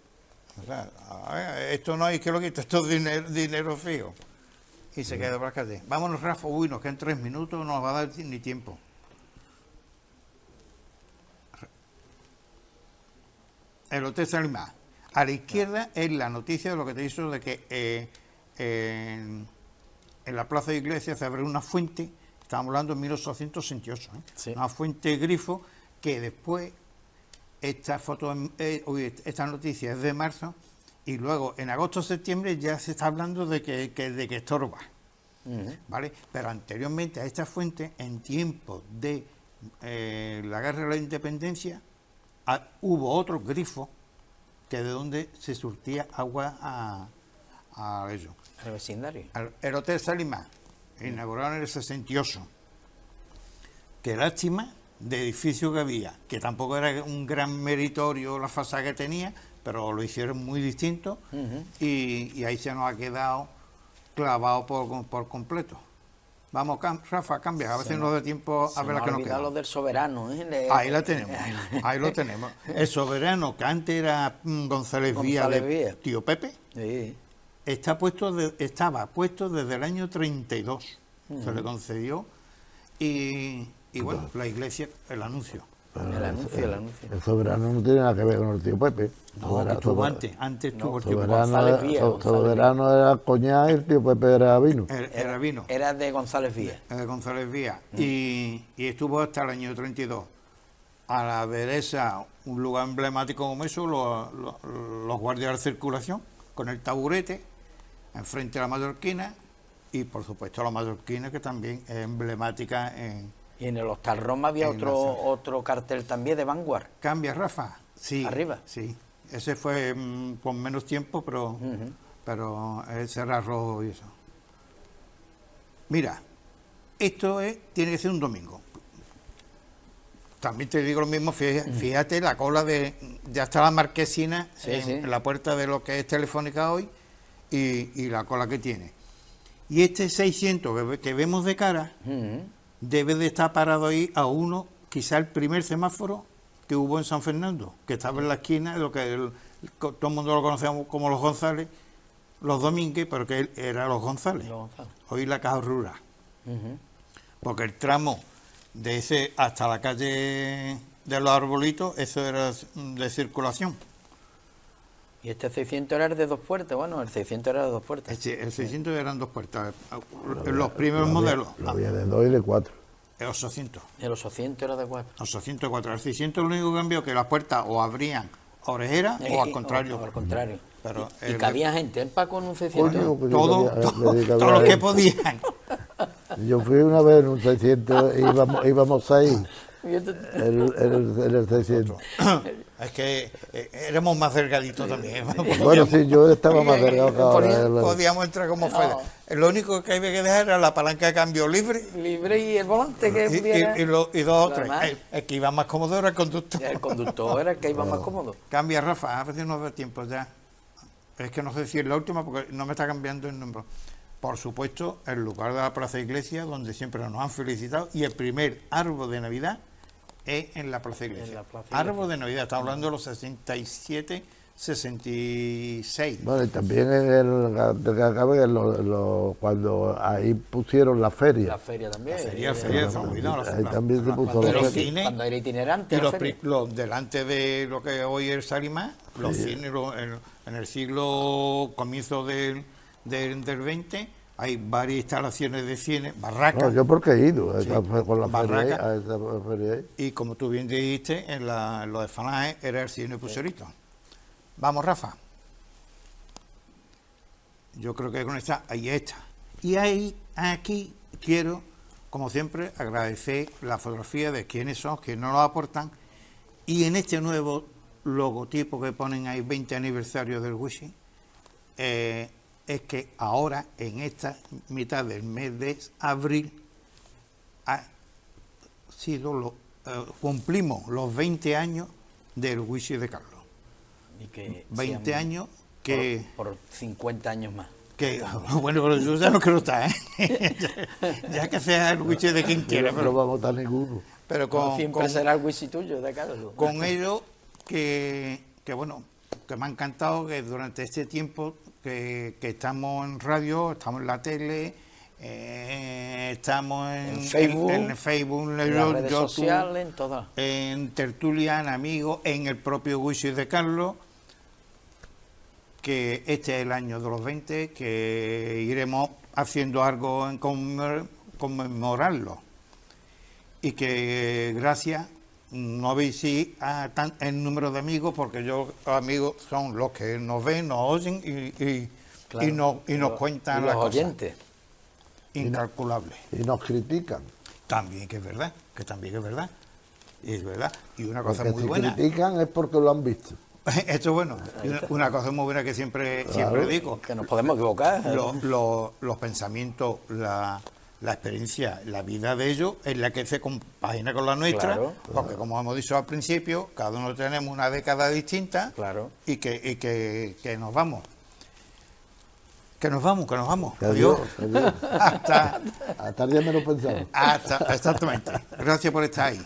O sea, a ver, esto no hay que lo quite, esto es dinero fijo. Y se queda por las calles. Vámonos, Rafa, uy, nos quedan 3 minutos, no nos va a dar ni tiempo. El Hotel Salimá. A la izquierda es la noticia de lo que te hizo de que en la plaza de iglesia se abre una fuente, estamos hablando de 1868, Sí. una fuente grifo que después, esta noticia es de marzo, y luego en agosto-septiembre ya se está hablando de que estorba, ¿vale? Pero anteriormente a esta fuente, en tiempos de la guerra de la independencia, hubo otro grifo que de donde se surtía agua a ellos. El vecindario. El Hotel Salimá, inaugurado en el 68. Qué lástima de edificio que había, que tampoco era un gran meritorio la fachada que tenía, pero lo hicieron muy distinto y ahí se nos ha quedado clavado por completo. Vamos, Rafa, cambia, a veces no da tiempo a ver la que nos queda. Los del Soberano, ¿eh? Ahí la tenemos, ahí lo tenemos. El Soberano, que antes era González Vía de Tío Pepe, Sí. estaba puesto desde el año 32. Se le concedió y bueno, la iglesia, el anuncio. El anuncio. El Soberano no tiene nada que ver con el tío Pepe. No, que estuvo antes estuvo el tío Pepe. Soberano era coñac y el tío Pepe era vino. Era vino. Era de González Vía. González Vía. Y estuvo hasta el año 32. A la derecha, un lugar emblemático como eso, los guardias de circulación, con el taburete, enfrente a la mallorquina, y por supuesto la mallorquina, que también es emblemática Y en el Hostal Roma había otro cartel también de Vanguard. ¿Cambia, Rafa? Sí. Arriba. Sí. Ese fue con menos tiempo, pero ese era rojo y eso. Mira, esto tiene que ser un domingo. También te digo lo mismo, fíjate la cola ya está la marquesina en la puerta de lo que es Telefónica hoy y la cola que tiene. Y este 600 que vemos de cara debe de estar parado ahí a uno, quizá el primer semáforo que hubo en San Fernando, que estaba en la esquina de lo que todo el mundo lo conocemos como los González, los Domínguez, pero que él era los González. Hoy la Caja Rural. Porque el tramo de ese hasta la calle de los Arbolitos, eso era de circulación. Y este 600 era el de 2 puertas. Bueno, el 600 era de 2 puertas. El 600 eran 2 puertas. Los primeros modelos. Lo había de 2 y de 4. El 800. El 800 era de 4. 804. El 600 lo único que cambió que las puertas o abrían orejeras o al contrario. O al contrario. Pero y cabía gente, el Paco en un 600. Coño, pues todo lo que podían. Yo fui una vez en un 600, íbamos ahí, en el 600. Es que éramos más delgaditos también. Bueno, sí, yo estaba más delgado que ahora. Podíamos entrar como fuera. Lo único que había que dejar era la palanca de cambio libre. Libre y el volante que pudiera. Y dos o Lo tres. demás. El que iba más cómodo era el conductor. El conductor era el que iba más cómodo. Cambia, Rafa, a veces no da tiempo ya. Es que no sé si es la última porque no me está cambiando el número. Por supuesto, el lugar de la Plaza Iglesia, donde siempre nos han felicitado, y el primer árbol de Navidad es en la Plaza Iglesia. En la Plaza Iglesia. Árbol de Navidad, estamos hablando de los 67, 66. Bueno, y también en el de que acabe, cuando ahí pusieron la feria. La feria también. La feria de San Guido, Ahí también se puso cuando la los feria. cines, Cuando era itinerante. y la los, feria. delante de lo que hoy es Salimá, los cines en el siglo comienzo del 20 hay varias instalaciones de cine, barracas. No, yo porque he ido Sí. con la feria ahí, Barraca. a esa feria ahí. Y como tú bien dijiste, en lo de Fanaje era el cine Pucherito. Vamos, Rafa. Yo creo que con esta, ahí está. Y aquí quiero, como siempre, agradecer la fotografía de quiénes son, que nos lo aportan. Y en este nuevo logotipo que ponen ahí, 20 aniversario del Wishi, es que ahora, en esta mitad del mes de abril, ha sido cumplimos los 20 años del Wishi de Carlos. Y que 20 sean años que... Por 50 años más. Bueno, pero yo ya no quiero estar, ¿eh? ya que sea el Wishi de quien quiera, No va a votar ninguno. pero Siempre será el whisky tuyo de Carlos. con ello que bueno, que me ha encantado que durante este tiempo que estamos en radio, estamos en la tele, estamos en Facebook, en Facebook, en las redes YouTube, sociales, en todas. en Tertulia, en Amigos, en el propio Wishi de Carlos, que este es el año de los 20, que iremos haciendo algo en conmemorarlo. Y que gracias, no veis si el número de amigos, porque los amigos son los que nos ven, nos oyen y nos cuentan Y las los cosas. oyentes. Incalculables. Y nos critican. También que es verdad, y es verdad. Y una cosa Porque muy si buena, critican es porque lo han visto. esto es bueno, y una cosa muy buena que siempre digo, Que nos podemos equivocar. los pensamientos, la experiencia, la vida de ellos es la que se compagina con la nuestra, Claro. porque como hemos dicho al principio, cada uno tenemos una década distinta Claro. y que nos vamos. Que nos vamos. Adiós. Adiós. Hasta, Hasta el día menos pensado. exactamente. Gracias por estar ahí.